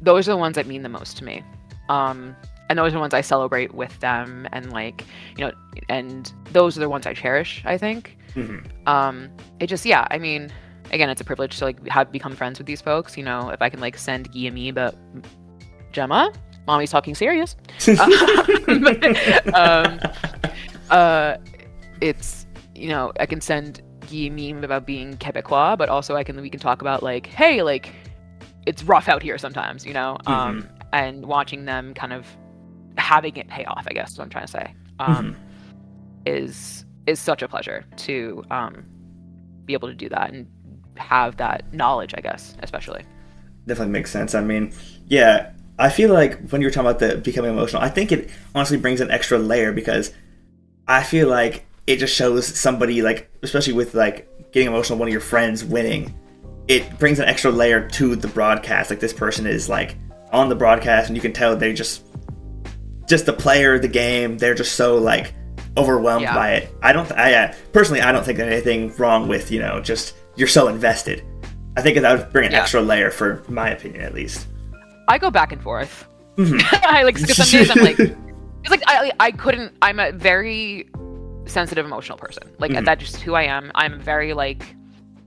those are the ones that mean the most to me, and those are the ones I celebrate with them, and like, you know, and those are the ones I cherish, I think. It just, yeah, I mean, again, it's a privilege to like become friends with these folks, you know. If I can like send Guy a meme, but Gemma, mommy's talking serious. It's, you know, I can send Guy a meme about being Quebecois, but also we can talk about like, hey, like it's rough out here sometimes, you know. And watching them kind of having it pay off, I guess is what I'm trying to say, is such a pleasure to be able to do that and have that knowledge, I guess, especially. Definitely makes sense. I mean, yeah, I feel like when you're talking about the becoming emotional, I think it honestly brings an extra layer, because I feel like it just shows somebody, like, especially with like getting emotional, one of your friends winning, it brings an extra layer to the broadcast. Like, this person is like on the broadcast and you can tell they're just the player of the game. They're just so like overwhelmed by it. I personally, I don't think there's anything wrong with, you know, just you're so invested. I think that would bring an extra layer, for my opinion, at least. I go back and forth. I like, because some days I'm like, it's like I couldn't. I'm a very sensitive, emotional person. Like that's just who I am. I'm very like,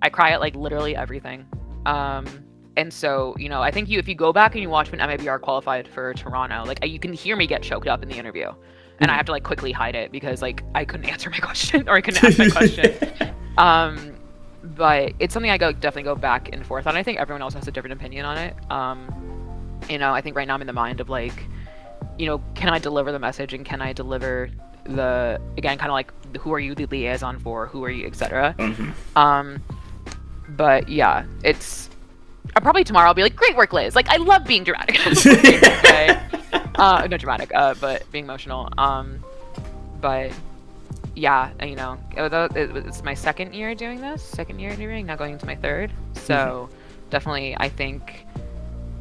I cry at like literally everything. And so, you know, I think if you go back and you watch when MABR qualified for Toronto, like you can hear me get choked up in the interview, and I have to like quickly hide it because like I couldn't answer my question, or I couldn't ask my question. But it's something I definitely go back and forth on. I think everyone else has a different opinion on it. You know, I think right now I'm in the mind of like, you know, can I deliver the message, and can I deliver the, again, kind of like, who are you the liaison for, who are you, etc. But yeah, it's probably tomorrow I'll be like, great work, Liz, like I love being dramatic. Okay. Not dramatic, but being emotional. But yeah, you know, it's my second year doing this, second year interviewing, now going into my third. So definitely, I think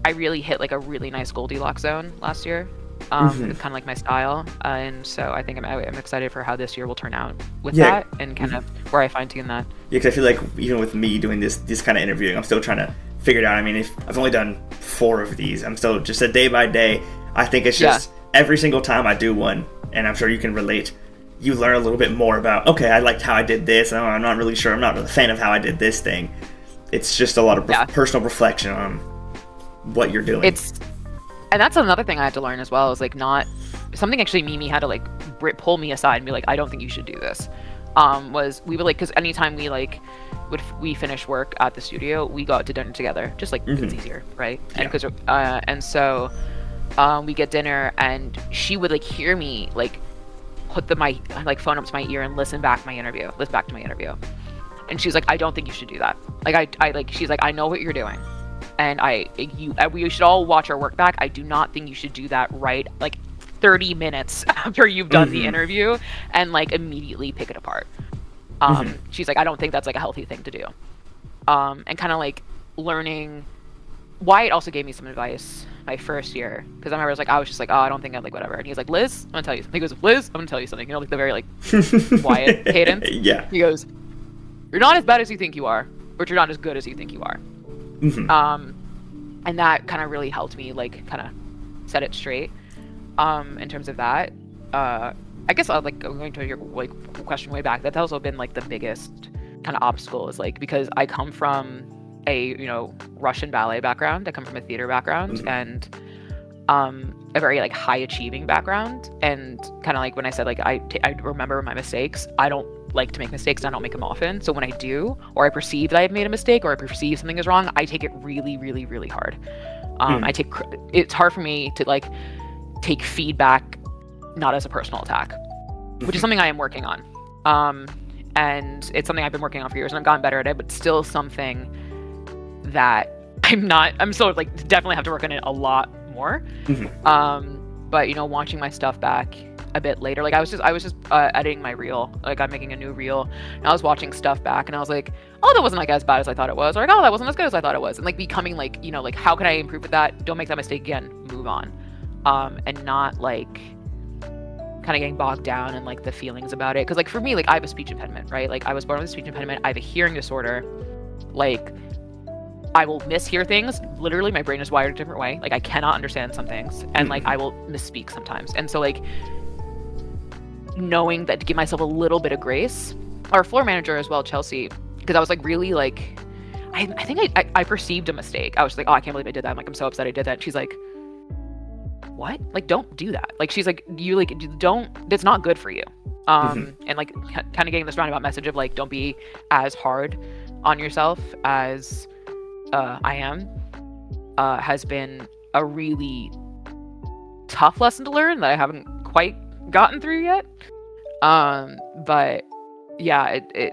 I really hit like a really nice Goldilocks zone last year. It's kind of like my style, and so I think I'm excited for how this year will turn out with that, and kind of where I fine tune that. Yeah, because I feel like even with me doing this kind of interviewing, I'm still trying to figure it out. I mean, if I've only done 4 of these, I'm still just a day by day. I think it's just every single time I do one, and I'm sure you can relate, you learn a little bit more about, okay, I liked how I did this. Oh, I'm not really sure. I'm not a fan of how I did this thing. It's just a lot of personal reflection on what you're doing. And that's another thing I had to learn as well, is like not something actually Mimi had to like pull me aside and be like, I don't think you should do this. Was we would like, because anytime we like we finish work at the studio, we go out to dinner together, just like it's easier, right? And because and so we get dinner, and she would like hear me like put my like phone up to my ear and listen back to my interview, and she's like, I don't think you should do that. Like I like, she's like, I know what you're doing, and we should all watch our work back. I do not think you should do that right like 30 minutes after you've done the interview and like immediately pick it apart. She's like, I don't think that's like a healthy thing to do. And kind of like learning. Wyatt also gave me some advice my first year, because I remember I was just like, oh, I don't think I'd like whatever. And he's like, Liz, I'm gonna tell you something. He goes, Liz, I'm gonna tell you something. You know, like the very like Wyatt cadence. Yeah. He goes, you're not as bad as you think you are, but you're not as good as you think you are. And that kind of really helped me like kind of set it straight. In terms of that, I guess like going to your like question way back, that's also been like the biggest kind of obstacle, is like, because I come from a Russian ballet background. I come from a theater background and a very like high achieving background, and kind of like when I said like I remember my mistakes, I don't like to make mistakes and I don't make them often. So when I do, or I perceive that I've made a mistake, or I perceive something is wrong, I take it really, really, really hard. It's hard for me to like take feedback not as a personal attack, which is something I am working on. And it's something I've been working on for years, and I've gotten better at it, but still something that I'm still like definitely have to work on it a lot more. But watching my stuff back a bit later, like I was just editing my reel, like I'm making a new reel, and I was watching stuff back and I was like, oh, that wasn't like as bad as I thought it was, or like, oh, that wasn't as good as I thought it was, and like becoming like like how can I improve with that, don't make that mistake again, move on, and not like kind of getting bogged down in like the feelings about it. Because like for me, like I have a speech impediment, right? Like I was born with a speech impediment, I have a hearing disorder, like I will mishear things. Literally, my brain is wired a different way. Like I cannot understand some things, and like I will misspeak sometimes. And so like knowing that, to give myself a little bit of grace. Our floor manager as well, Chelsea, because I was like really like, I think I perceived a mistake. I was like, oh, I can't believe I did that. I'm so upset I did that. And she's like, what? Like, don't do that. Like, she's like, don't, that's not good for you. And like kind of getting this roundabout message of like, don't be as hard on yourself as I am, has been a really tough lesson to learn that I haven't quite gotten through yet. But yeah, it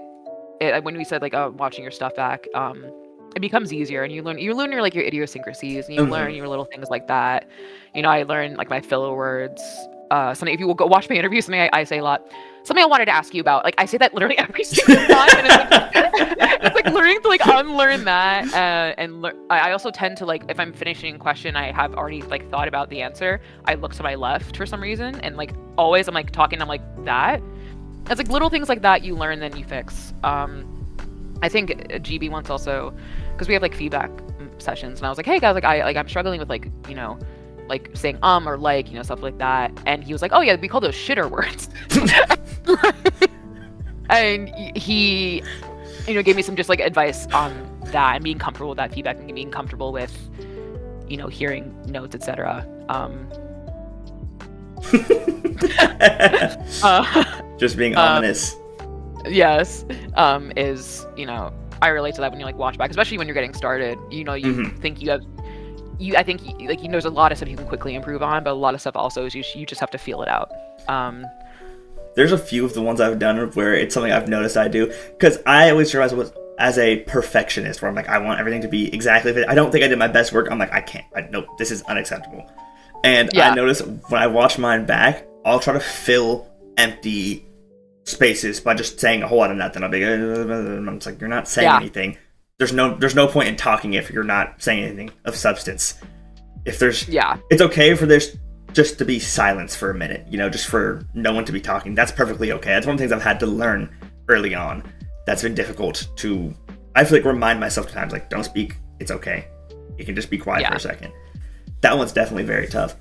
when we said like, oh, watching your stuff back, it becomes easier, and you learn your like your idiosyncrasies, and you learn your little things like that. I learned like my filler words. Something, if you will go watch my interview, something I say a lot. Something I wanted to ask you about, like I say that literally every single time, and it's like learning to like unlearn that. I also tend to like, if I'm finishing a question, I have already like thought about the answer, I look to my left for some reason, and like always I'm like talking, I'm like that. It's like little things like that you learn, then you fix. I think GB once also, because we have like feedback sessions, and I was like, hey guys, like I'm struggling with like like saying or like stuff like that, and he was like, oh yeah, we call those shitter words. And he gave me some just like advice on that, and being comfortable with that feedback, and being comfortable with hearing notes, etc. Just being ominous. Yes. Is I relate to that when you like watch back, especially when you're getting started. You think you have I think like there's a lot of stuff you can quickly improve on, but a lot of stuff also is you just have to feel it out. There's a few of the ones I've done where it's something I've noticed I do, because I always realize as a perfectionist, where I'm like, I want everything to be exactly fit. I don't think I did my best work. I'm like, I can't. Nope, this is unacceptable. And I notice when I watch mine back, I'll try to fill empty spaces by just saying a whole lot of nothing. I'll be I'm just like, you're not saying anything. There's no point in talking if you're not saying anything of substance. If there's it's okay for this just to be silence for a minute, just for no one to be talking. That's perfectly okay. That's one of the things I've had to learn early on. That's been difficult to, I feel like, remind myself sometimes, like, don't speak. It's okay. You can just be quiet for a second. That one's definitely very tough.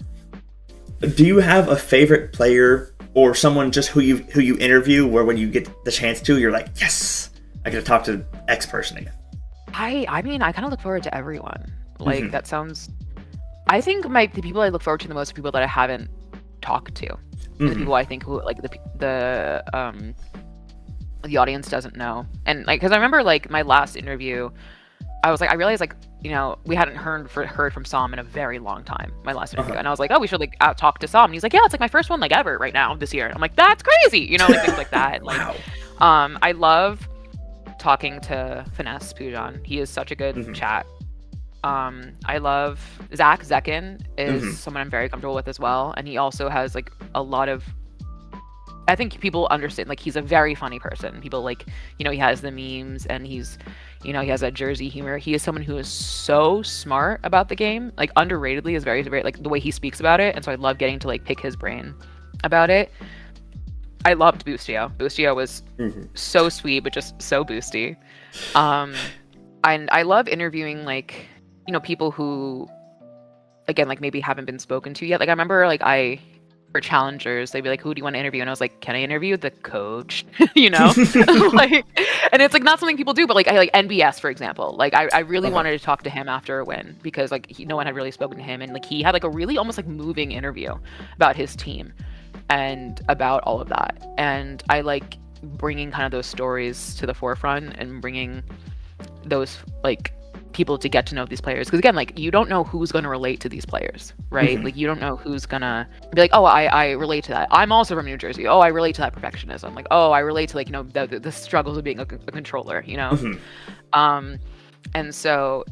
Do you have a favorite player or someone just who you interview where when you get the chance to, you're like, yes, I get to talk to X person again? I mean, I kind of look forward to everyone. Like, that sounds... I think the people I look forward to the most are people that I haven't talked to. The people I think who, like, the audience doesn't know. And, like, because I remember, like, my last interview, I was like, I realized, like, we hadn't heard from Sam in a very long time, my last interview. And I was like, oh, we should, like, talk to Sam. And he's like, yeah, it's, like, my first one, like, ever right now this year. And I'm like, that's crazy! Like, things like that. And, like, wow. I love talking to Finesse Pujan. He is such a good chat. I love Zach Zekin is someone I'm very comfortable with as well, and he also has like a lot of. I think people understand, like, he's a very funny person. People like, he has the memes, and he's, he has that Jersey humor. He is someone who is so smart about the game, like underratedly is very, very, like, the way he speaks about it. And so I love getting to like pick his brain about it. I loved Boostio. Boostio was so sweet, but just so boosty. And I love interviewing like, people who, again, like maybe haven't been spoken to yet. Like I remember like for challengers, they'd be like, who do you want to interview? And I was like, can I interview the coach? Like, and it's like not something people do, but like I like NBS, for example. Like I really wanted to talk to him after a win because like no one had really spoken to him, and like he had like a really almost like moving interview about his team and about all of that. And I like bringing kind of those stories to the forefront and bringing those like people to get to know these players, because again, like you don't know who's going to relate to these players, right? Like you don't know who's gonna be like, oh, I relate to that. I'm also from New Jersey. Oh, I relate to that perfectionism. Like, oh, I relate to like the struggles of being a controller, and so,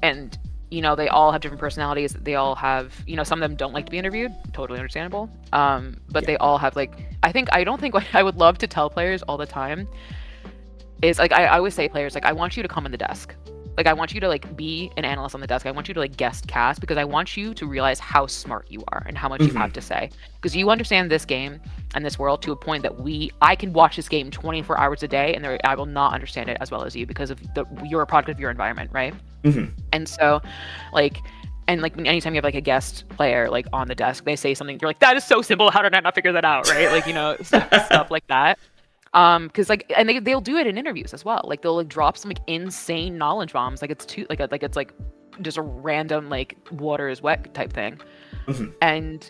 and they all have different personalities. They all have, some of them don't like to be interviewed, totally understandable, but they all have like, I don't think what I would love to tell players all the time is like, I always say players, like, I want you to come in the desk. Like, I want you to, like, be an analyst on the desk. I want you to, like, guest cast, because I want you to realize how smart you are and how much you have to say. Because you understand this game and this world to a point that I can watch this game 24 hours a day, and I will not understand it as well as you, because of you're a product of your environment, right? And so, like, and, like, anytime you have, like, a guest player, like, on the desk, they say something, you're like, that is so simple. How did I not figure that out, right? Like, stuff like that. Because like, and they'll do it in interviews as well. Like they'll like drop some like insane knowledge bombs. Like it's it's like just a random like water is wet type thing. And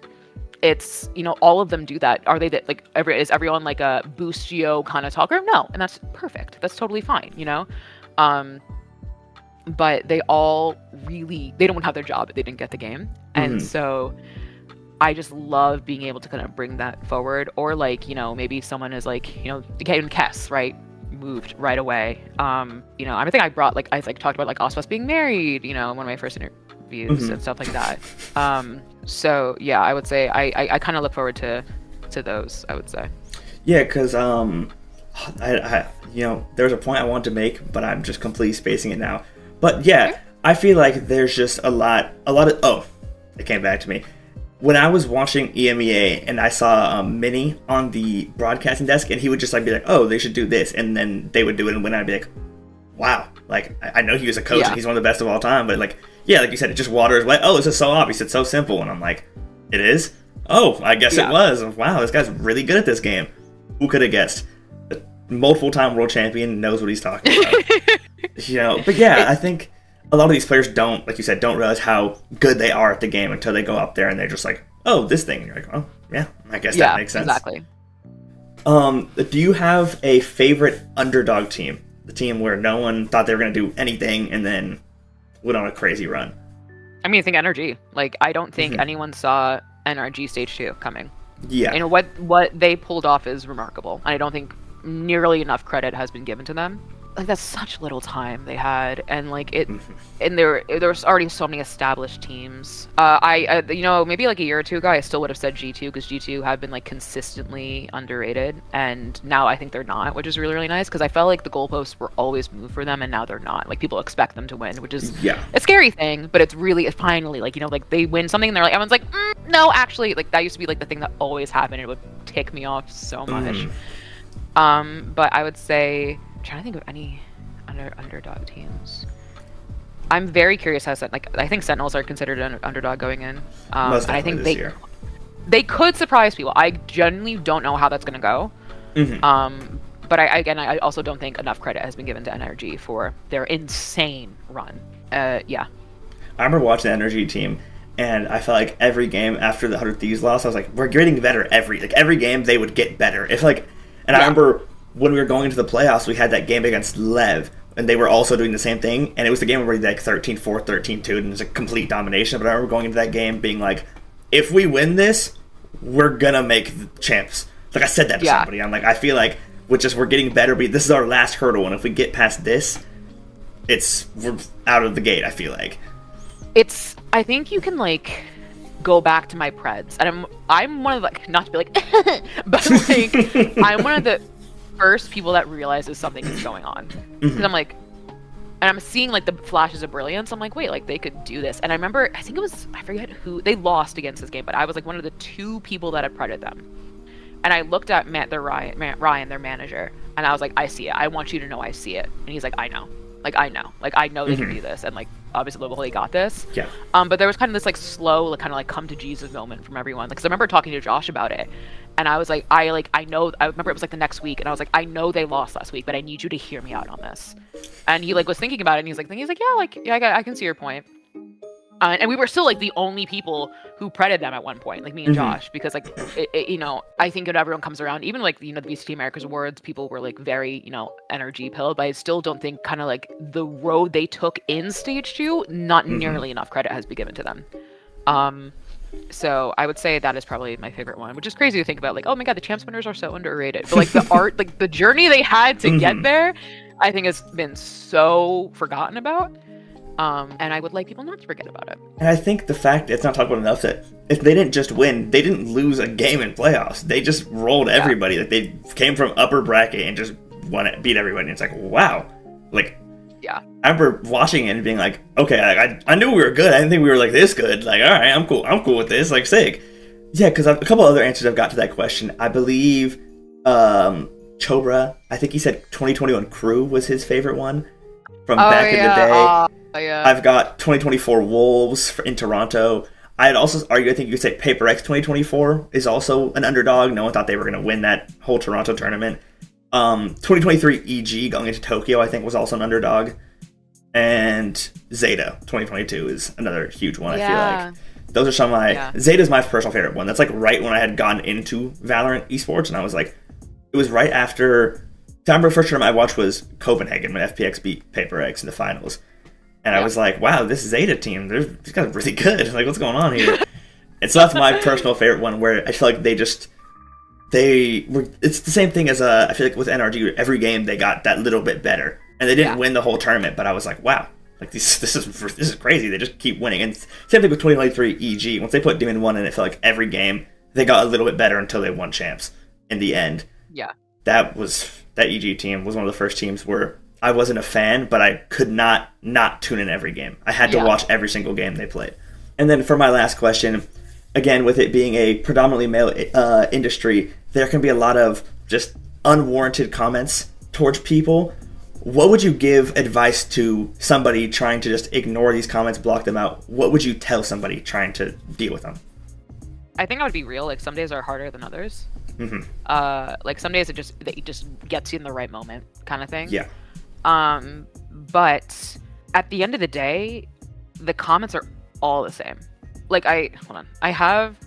it's, all of them do that. Are they that like is everyone like a Boostio kind of talker? No. And that's perfect. That's totally fine, but they all really, they don't have their job if they didn't get the game. And so I just love being able to kind of bring that forward. Or like, maybe someone is like, getting Kess, right? Moved right away. I think I brought like, I like talked about like Ospas being married, one of my first interviews and stuff like that. So yeah, I would say I kind of look forward to those, I would say. Yeah, because I there was a point I wanted to make, but I'm just completely spacing it now. But yeah, I feel like there's just a lot of it came back to me. When I was watching EMEA and I saw Minnie on the broadcasting desk, and he would just like be like, oh, they should do this, and then they would do it, and when I'd be like, wow, like I know he was a coach and he's one of the best of all time, but like, yeah, like you said, it just water is wet. Oh, this is so obvious, it's so simple, and I'm like, it is? Oh, I guess it was. Wow, this guy's really good at this game. Who could have guessed? The multiple-time world champion knows what he's talking about. But yeah, I think a lot of these players don't, like you said, don't realize how good they are at the game until they go up there and they're just like, oh, this thing. And you're like, oh, yeah, I guess that makes sense. Exactly. Do you have a favorite underdog team? The team where no one thought they were going to do anything and then went on a crazy run? I mean, I think NRG. Like, I don't think anyone saw NRG Stage 2 coming. Yeah. What they pulled off is remarkable. And I don't think nearly enough credit has been given to them. Like, that's such little time they had, and like it, and there was already so many established teams. I maybe like a year or two ago, I still would have said G2, because G2 have been like consistently underrated, and now I think they're not, which is really, really nice, because I felt like the goalposts were always moved for them, and now they're not. Like, people expect them to win, which is a scary thing, but it's really finally like like they win something, and they're like, everyone's like, no, actually, like that used to be like the thing that always happened. It would tick me off so much. But I would say, I'm trying to think of any underdog teams. I'm very curious how I think Sentinels are considered an underdog going in. And I think they could surprise people. I genuinely don't know how that's going to go. But I also don't think enough credit has been given to NRG for their insane run. Yeah. I remember watching the NRG team, and I felt like every game after the 100 Thieves loss, I was like, we're getting better every game they would get better. I remember when we were going into the playoffs, we had that game against Lev, and they were also doing the same thing, and it was the game where we did like 13-4, 13-2, and it was a complete domination. But I remember going into that game being like, if we win this, we're gonna make champs. Like, I said that to somebody. I'm like, I feel like we're getting better, but this is our last hurdle, and if we get past this, we're out of the gate, I feel like. I think you can like go back to my preds, and I'm one of like, not to be like but like I'm one of the first people that realizes something is going on, because I'm like, and I'm seeing like the flashes of brilliance. I'm like, wait, like they could do this. And I remember, I think it was, I forget who they lost against this game, but I was like one of the 2 people that had predded them. And I looked at Matt Ryan, their manager, and I was like, I see it. I want you to know I see it. And he's like, I know. Like, I know. Like, I know they can do this. And, like, obviously, they got this. Yeah. But there was kind of this, like, slow, like, kind of, like, come to Jesus moment from everyone. Like, 'cause I remember talking to Josh about it. And I was like, I know. I remember it was, like, the next week. And I was like, I know they lost last week, but I need you to hear me out on this. And he, like, was thinking about it. And he's like, I can see your point. And we were still like the only people who predded them at one point, like me and Josh, because like you know, I think when everyone comes around, even like, you know, the VCT America's Awards, people were like very, you know, energy pilled, but I still don't think kind of like the road they took in stage 2, not nearly enough credit has been given to them. So I would say that is probably my favorite one, which is crazy to think about. Like, oh my god, the champs winners are so underrated, but like the art, like the journey they had to get there, I think has been so forgotten about. And I would like people not to forget about it. And I think the fact it's not talked about enough that if they didn't just win, they didn't lose a game in playoffs. They just rolled everybody. Like they came from upper bracket and just won it, beat everybody. And it's like, wow. Like, yeah. I remember watching it and being like, okay, like, I knew we were good. I didn't think we were like this good. Like, all right, I'm cool with this. Like, sick. Yeah, because a couple other answers I've got to that question. I believe Chobra, I think he said 2021 Crew was his favorite one from back in the day. Yeah. I've got 2024 Wolves in Toronto. I'd also argue, I think you could say Paper X 2024 is also an underdog. No one thought they were going to win that whole Toronto tournament. 2023 EG going into Tokyo, I think, was also an underdog. And Zeta 2022 is another huge one, I feel like. Those are some of my... Zeta's my personal favorite one. That's like right when I had gone into Valorant Esports, and I was like... It was right after... I remember the first tournament I watched was Copenhagen when FPX beat Paper X in the finals. And I was like, wow, this Zeta team, these guys are really good. Like, what's going on here? And so that's my personal favorite one, where I feel like it's the same thing as, I feel like with NRG, every game they got that little bit better. And they didn't win the whole tournament, but I was like, wow, like this is crazy. They just keep winning. And same thing with 2023 EG. Once they put Demon 1 in, it felt like every game they got a little bit better until they won champs in the end. Yeah. That EG team was one of the first teams where I wasn't a fan, but I could not tune in every game. I had to watch every single game they played. And then for my last question, again, with it being a predominantly male industry, there can be a lot of just unwarranted comments towards people. What would you give advice to somebody trying to just ignore these comments, block them out? What would you tell somebody trying to deal with them? I think I would be real. Like, some days are harder than others. Like, some days it just gets you in the right moment, kind of thing. Yeah. But at the end of the day, the comments are all the same. Like, hold on. I have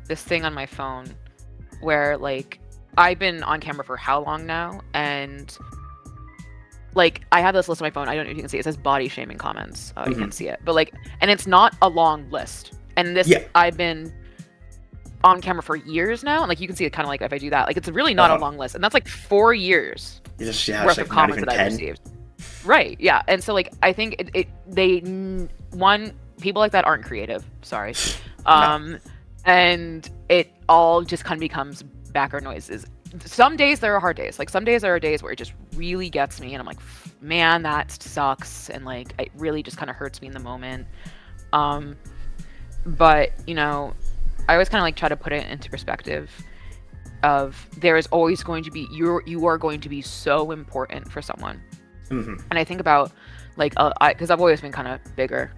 this thing on my phone where, like, I've been on camera for how long now? And, like, I have this list on my phone. I don't know if you can see it. It says body shaming comments. You can't see it. But, like, and it's not a long list. And this, I've been on camera for years now. And, like, you can see it kind of like if I do that. Like, it's really not a long list. And that's, like, 4 years. Worth of comments that I've received. Right, yeah. And so, like, I think people like that aren't creative. Sorry. And it all just kind of becomes background noises. Some days there are hard days. Like, some days there are days where it just really gets me and I'm like, man, that sucks. And, like, it really just kind of hurts me in the moment. But, you know, I always kind of, like, try to put it into perspective of there is always going to be, you are going to be so important for someone. And I think about, like, because I've always been kind of bigger,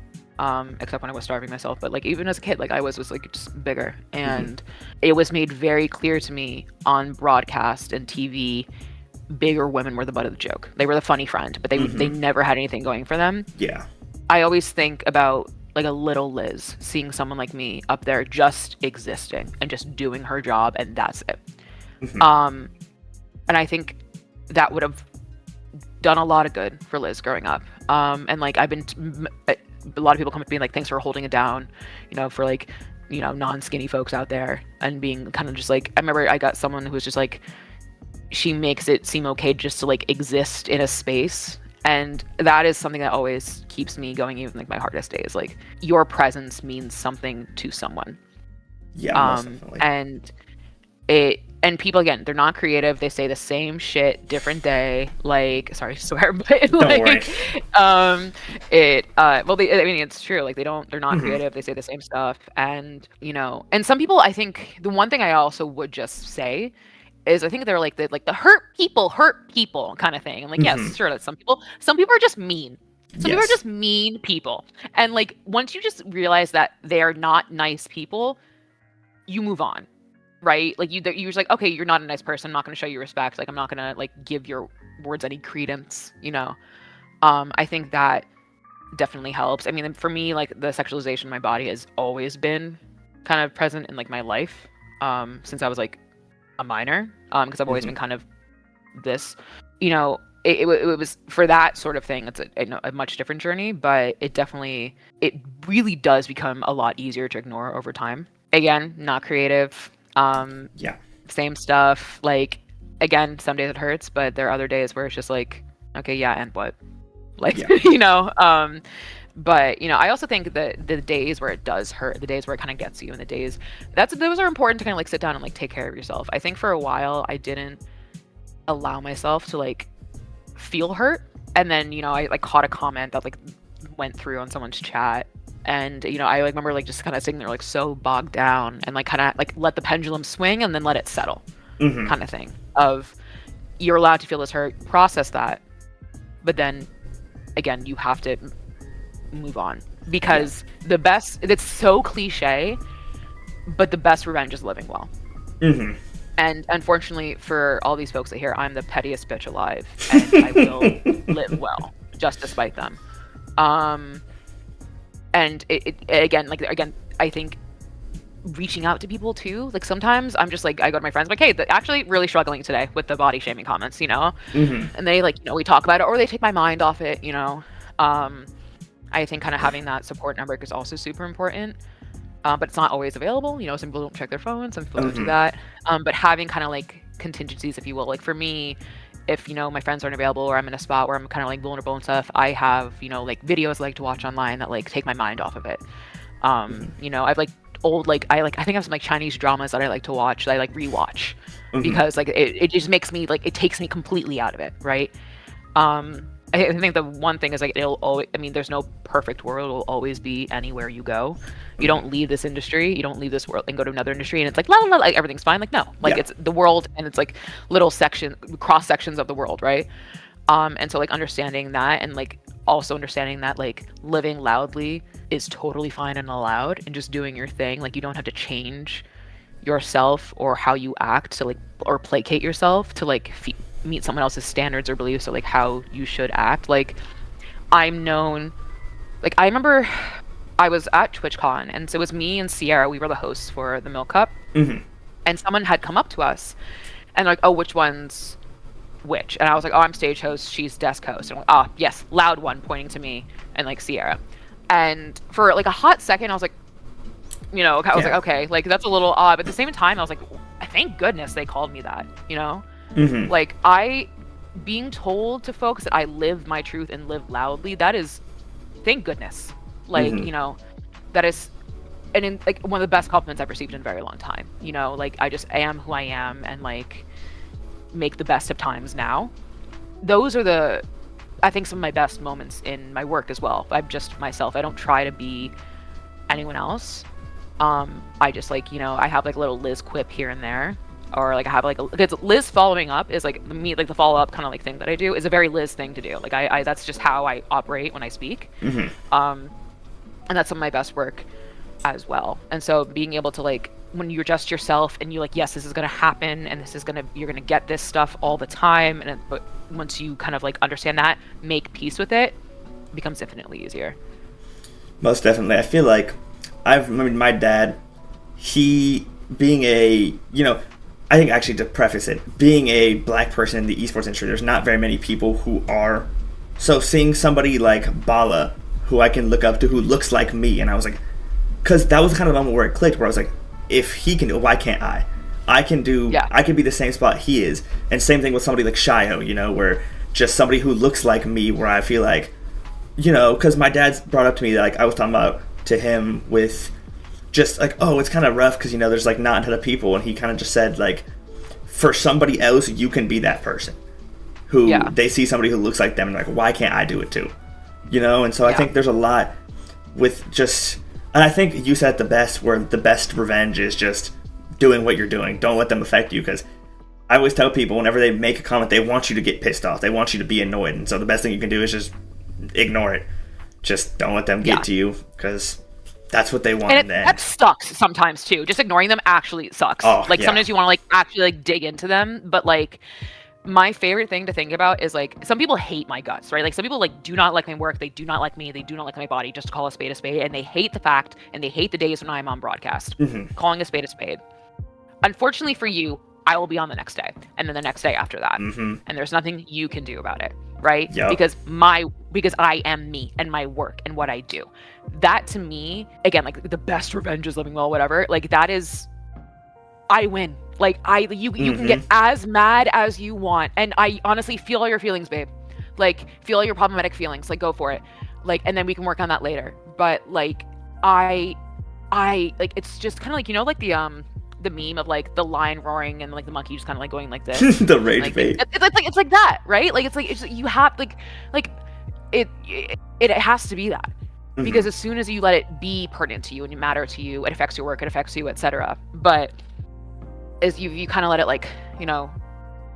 except when I was starving myself, but, like, even as a kid, like, I was like just bigger, and it was made very clear to me on broadcast and TV, bigger women were the butt of the joke. They were the funny friend, but they never had anything going for them. Yeah. I always think about, like, a little Liz seeing someone like me up there just existing and just doing her job, and that's it. And I think that would have done a lot of good for Liz growing up. And, like, I've been a lot of people come up to me like, thanks for holding it down, you know, for, like, you know, non-skinny folks out there, and being kind of just like, I remember I got someone who was just like, she makes it seem okay just to, like, exist in a space And that is something that always keeps me going, even like my hardest days. Like, your presence means something to someone. Yeah, most definitely. And people, again, they're not creative. They say the same shit, different day. Like, sorry to swear, but Don't worry. I mean, it's true. Like, they're not creative. They say the same stuff. And, and some people, I think the one thing I also would just say is I think they're like the hurt people kind of thing. I'm like, yes, sure, that's some people are just mean. Some people are just mean people. And like, once you just realize that they're not nice people, you move on. Right? Like, you're just like, okay, you're not a nice person. I'm not going to show you respect. Like, I'm not going to like give your words any credence, I think that definitely helps. I mean, for me, like, the sexualization of my body has always been kind of present in like my life, since I was like a minor, because I've always been kind of this, it was for that sort of thing. It's a much different journey, but it really does become a lot easier to ignore over time. Again, not creative. Same stuff. Like, again, some days it hurts, but there are other days where it's just like, okay, yeah, and what? Like, but I also think that the days where it does hurt, the days where it kind of gets you, and the days those are important to kind of like sit down and like take care of yourself. I think for a while I didn't allow myself to like feel hurt, and then I like caught a comment that like went through on someone's chat. And, I like remember like just kind of sitting there like so bogged down and like kind of like let the pendulum swing and then let it settle, kind of thing of, you're allowed to feel this hurt, process that. But then again, you have to move on, because it's so cliche, but the best revenge is living well. And unfortunately for all these folks that hear, I'm the pettiest bitch alive, and I will live well just despite them. And again, I think reaching out to people too, like sometimes I'm just like, I go to my friends, like, hey, actually really struggling today with the body shaming comments, and they like, we talk about it, or they take my mind off it, I think kind of having that support network is also super important, but it's not always available. Some people don't check their phones, some people don't do that, but having kind of like contingencies, if you will. Like for me, if my friends aren't available, or I'm in a spot where I'm kind of like vulnerable and stuff, I have like videos I like to watch online that like take my mind off of it. I've like old I think I have some like Chinese dramas that I like to watch, that I like rewatch, because like it just makes me like, it takes me completely out of it, right? I think the one thing is like, it'll always, I mean, there's no perfect world. It'll always be anywhere you go. You don't leave this industry, you don't leave this world and go to another industry and it's like, la la la, like everything's fine. Like, no, like it's the world, and it's like little cross sections of the world, right? And so like understanding that, and like also understanding that like living loudly is totally fine and allowed, and just doing your thing. Like, you don't have to change yourself or how you act to like, or placate yourself to like meet someone else's standards or beliefs, or like how you should act. Like, I'm known, like I remember I was at TwitchCon, and so it was me and Sierra, we were the hosts for the Milk Cup, and someone had come up to us and like, oh, which one's which? And I was like, oh, I'm stage host, she's desk host. And I'm like, oh yes, loud one, pointing to me and like Sierra. And for like a hot second I was like, I was like, okay, like that's a little odd, but at the same time I was like, thank goodness they called me that, like, being told to folks that I live my truth and live loudly, that is, thank goodness. Like, that is, and in, like, one of the best compliments I've received in a very long time. Like, I just am who I am, and like make the best of times now. Those are I think some of my best moments in my work as well. I'm just myself. I don't try to be anyone else. I just like, I have like a little Liz quip here and there. Or like I have like Liz following up is like like the follow up kind of like thing that I do is a very Liz thing to do. Like I that's just how I operate when I speak. And that's some of my best work as well. And so being able to like, when you're just yourself and you like, yes, this is gonna happen, and you're gonna get this stuff all the time, and but once you kind of like understand that, make peace with it, becomes infinitely easier. Most definitely. I feel like I remember my dad, he being a I think actually to preface it, being a black person in the esports industry, there's not very many people who are. So seeing somebody like Bala, who I can look up to, who looks like me, and I was like, because that was kind of the moment where it clicked, where I was like, if he can do it, why can't I? I can be the same spot he is. And same thing with somebody like Shio, where just somebody who looks like me, where I feel like, because my dad's brought up to me, like I was talking about to him with just like, oh, it's kind of rough because there's like not a ton of people, and he kind of just said like, for somebody else, you can be that person who they see somebody who looks like them and like, why can't I do it too? And so I think there's a lot with just, and I think you said it the best, where the best revenge is just doing what you're doing. Don't let them affect you, because I always tell people whenever they make a comment, they want you to get pissed off. They want you to be annoyed. And so the best thing you can do is just ignore it. Just don't let them get to you, because that's what they want in the end. That sucks sometimes too. Just ignoring them actually sucks. Sometimes you want to like actually like dig into them, but like my favorite thing to think about is like, some people hate my guts, right? Like some people like do not like my work, they do not like me, they do not like my body, just to call a spade, and they hate the fact, and they hate the days when I'm on broadcast. Calling a spade. Unfortunately for you, I will be on the next day, and then the next day after that, and there's nothing you can do about it, right? Because I am me and my work and what I do. That to me, again, like the best revenge is living well, whatever. Like that is, I win. Like you can get as mad as you want, and I honestly feel all your feelings, babe. Like feel all your problematic feelings. Like go for it. Like, and then we can work on that later. But like I like, it's just kind of like, like the meme of like the lion roaring and like the monkey just kind of like going like this. The rage like, bait. It's like that, right? Like it's you have like it has to be that, because as soon as you let it be pertinent to you and matter to you, it affects your work, it affects you, etc. But as you kind of let it like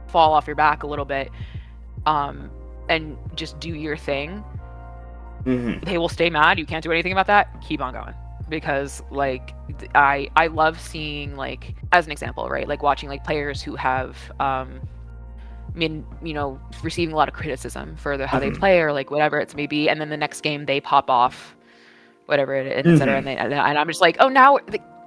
fall off your back a little bit, and just do your thing, they will stay mad. You can't do anything about that. Keep on going. Because like I love seeing, like, as an example, right, like watching like players who have receiving a lot of criticism for how they play, or like whatever it's may be, and then the next game they pop off, whatever it is, etc. And I'm just like, oh, now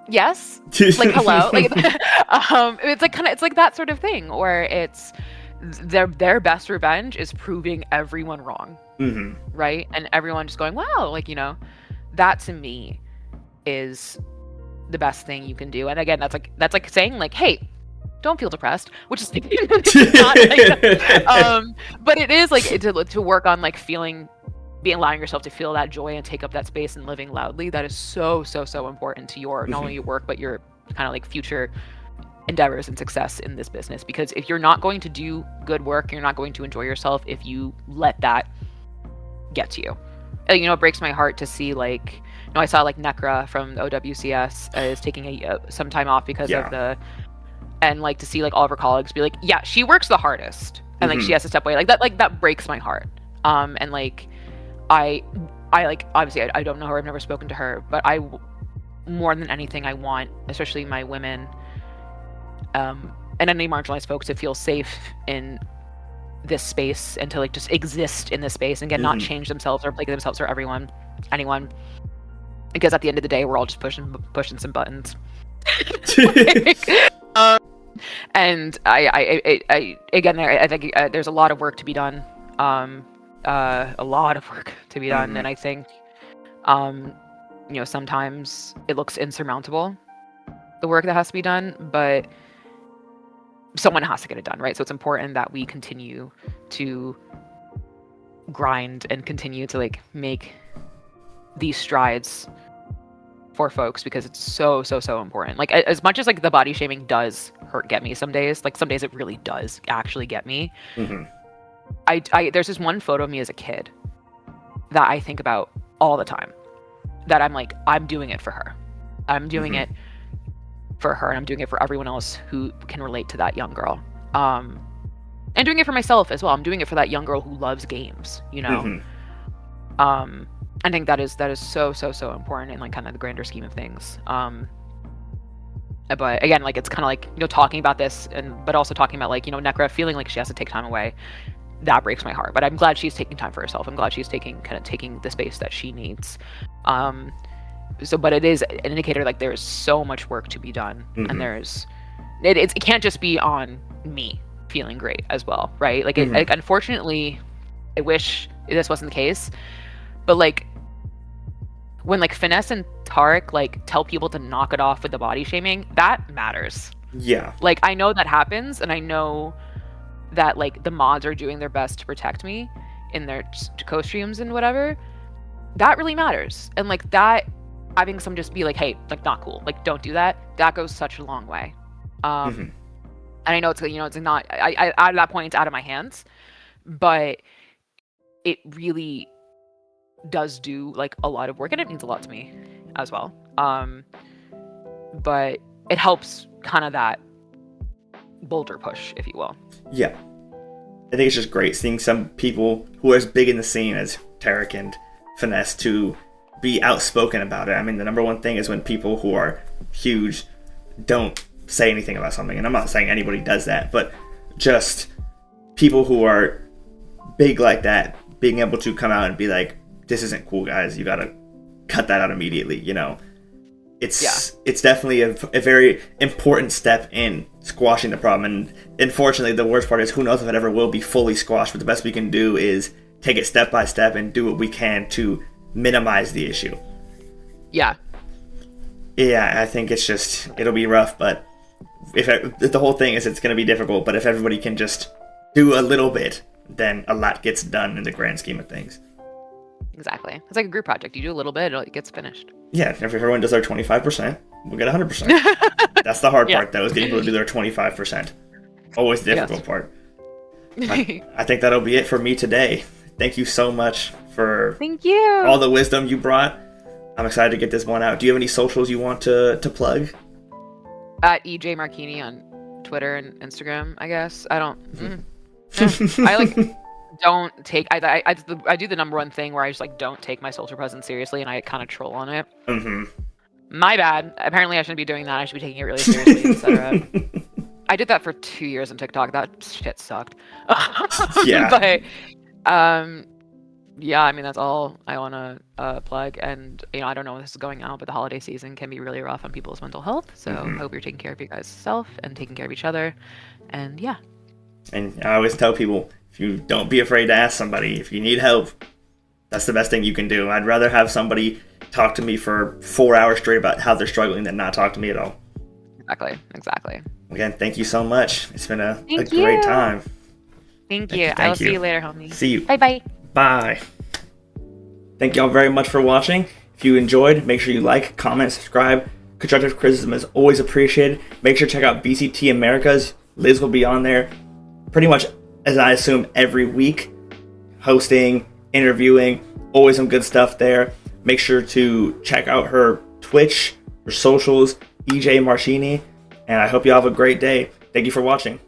yes, like hello, like it's like that sort of thing, where it's their best revenge is proving everyone wrong, right, and everyone just going, wow, like that to me is the best thing you can do. And again, that's like saying like, hey, don't feel depressed, which is not like but it is like to work on like allowing yourself to feel that joy and take up that space and living loudly. That is so important to your not only your work, but your kind of like future endeavors and success in this business. Because if you're not going to do good work, you're not going to enjoy yourself if you let that get to you. It breaks my heart to see like, I saw like Necra from the OWCS is taking some time off because of and like to see like all of her colleagues be like, yeah, she works the hardest, and like she has to step away, like that breaks my heart. And like I like, obviously I don't know her, I've never spoken to her, but more than anything, I want, especially my women and any marginalized folks, to feel safe in this space and to like just exist in this space and not change themselves or play themselves or anyone. Because at the end of the day, we're all just pushing some buttons. And I again, I think there's a lot of work to be done. A lot of work to be done, and I think, sometimes it looks insurmountable, the work that has to be done, but someone has to get it done, right? So it's important that we continue to grind and continue to like make these strides for folks, because it's so important. Like as much as like the body shaming does get me some days, like some days it really does actually get me. I there's this one photo of me as a kid that I think about all the time, that I'm like, I'm doing it for her. I'm doing it for her, and I'm doing it for everyone else who can relate to that young girl. And doing it for myself as well. I'm doing it for that young girl who loves games, I think that is so important in like kind of the grander scheme of things. But again, like it's kind of like, talking about this, but also talking about like, Necra feeling like she has to take time away. That breaks my heart. But I'm glad she's taking time for herself. I'm glad she's taking the space that she needs. But it is an indicator like there is so much work to be done, and it can't just be on me feeling great as well, right? Like, like unfortunately, I wish this wasn't the case, but like when like Finesse and Tarek like tell people to knock it off with the body shaming, that matters. Yeah. Like I know that happens, and I know that like the mods are doing their best to protect me in their co-streams and whatever, that really matters. And like that, having some just be like, hey, like not cool, like don't do that, that goes such a long way. And I know it's, you know, it's not, I at that point it's out of my hands, but it really does do like a lot of work, and it means a lot to me as well. But it helps kind of that boulder push, if you will. Yeah. I think it's just great seeing some people who are as big in the scene as Tarek and Finesse to be outspoken about it. I mean, the number one thing is when people who are huge don't say anything about something. And I'm not saying anybody does that, but just people who are big like that, being able to come out and be like, this isn't cool, guys. You got to cut that out immediately, you know. It's definitely a very important step in squashing the problem. And unfortunately, the worst part is who knows if it ever will be fully squashed. But the best we can do is take it step by step and do what we can to minimize the issue. Yeah. Yeah, I think it'll be rough. But if the whole thing is it's going to be difficult. But if everybody can just do a little bit, then a lot gets done in the grand scheme of things. Exactly. It's like a group project. You do a little bit, it gets finished. Yeah, if everyone does their 25%, we'll get 100%. That's the hard part, though, is getting people to do their 25%. Always the difficult part. I think that'll be it for me today. Thank you so much for all the wisdom you brought. I'm excited to get this one out. Do you have any socials you want to plug? At EJ Marchini on Twitter and Instagram, I guess. I don't... I like... don't take I do the number one thing where I just like don't take my social presence seriously, and I kind of troll on it. My bad. Apparently I shouldn't be doing that. I should be taking it really seriously, etc. I did that for 2 years on TikTok. That shit sucked. Yeah. But yeah, I mean, that's all I want to plug. And you know, I don't know when this is going out, but the holiday season can be really rough on people's mental health, so I hope you're taking care of you guys self and taking care of each other. And yeah, and I always tell people, if you don't be afraid to ask somebody if you need help. That's the best thing you can do. I'd rather have somebody talk to me for 4 hours straight about how they're struggling than not talk to me at all. Exactly. Again, thank you so much. It's been a great time. Thank you. I will see you later, homie. See you. Bye. Bye. Thank you all very much for watching. If you enjoyed, make sure you like, comment, subscribe. Constructive criticism is always appreciated. Make sure to check out VCT Americas. Liz will be on there pretty much, as I assume, every week, hosting, interviewing, always some good stuff there. Make sure to check out her Twitch, her socials, EJ Marchini, and I hope you all have a great day. Thank you for watching.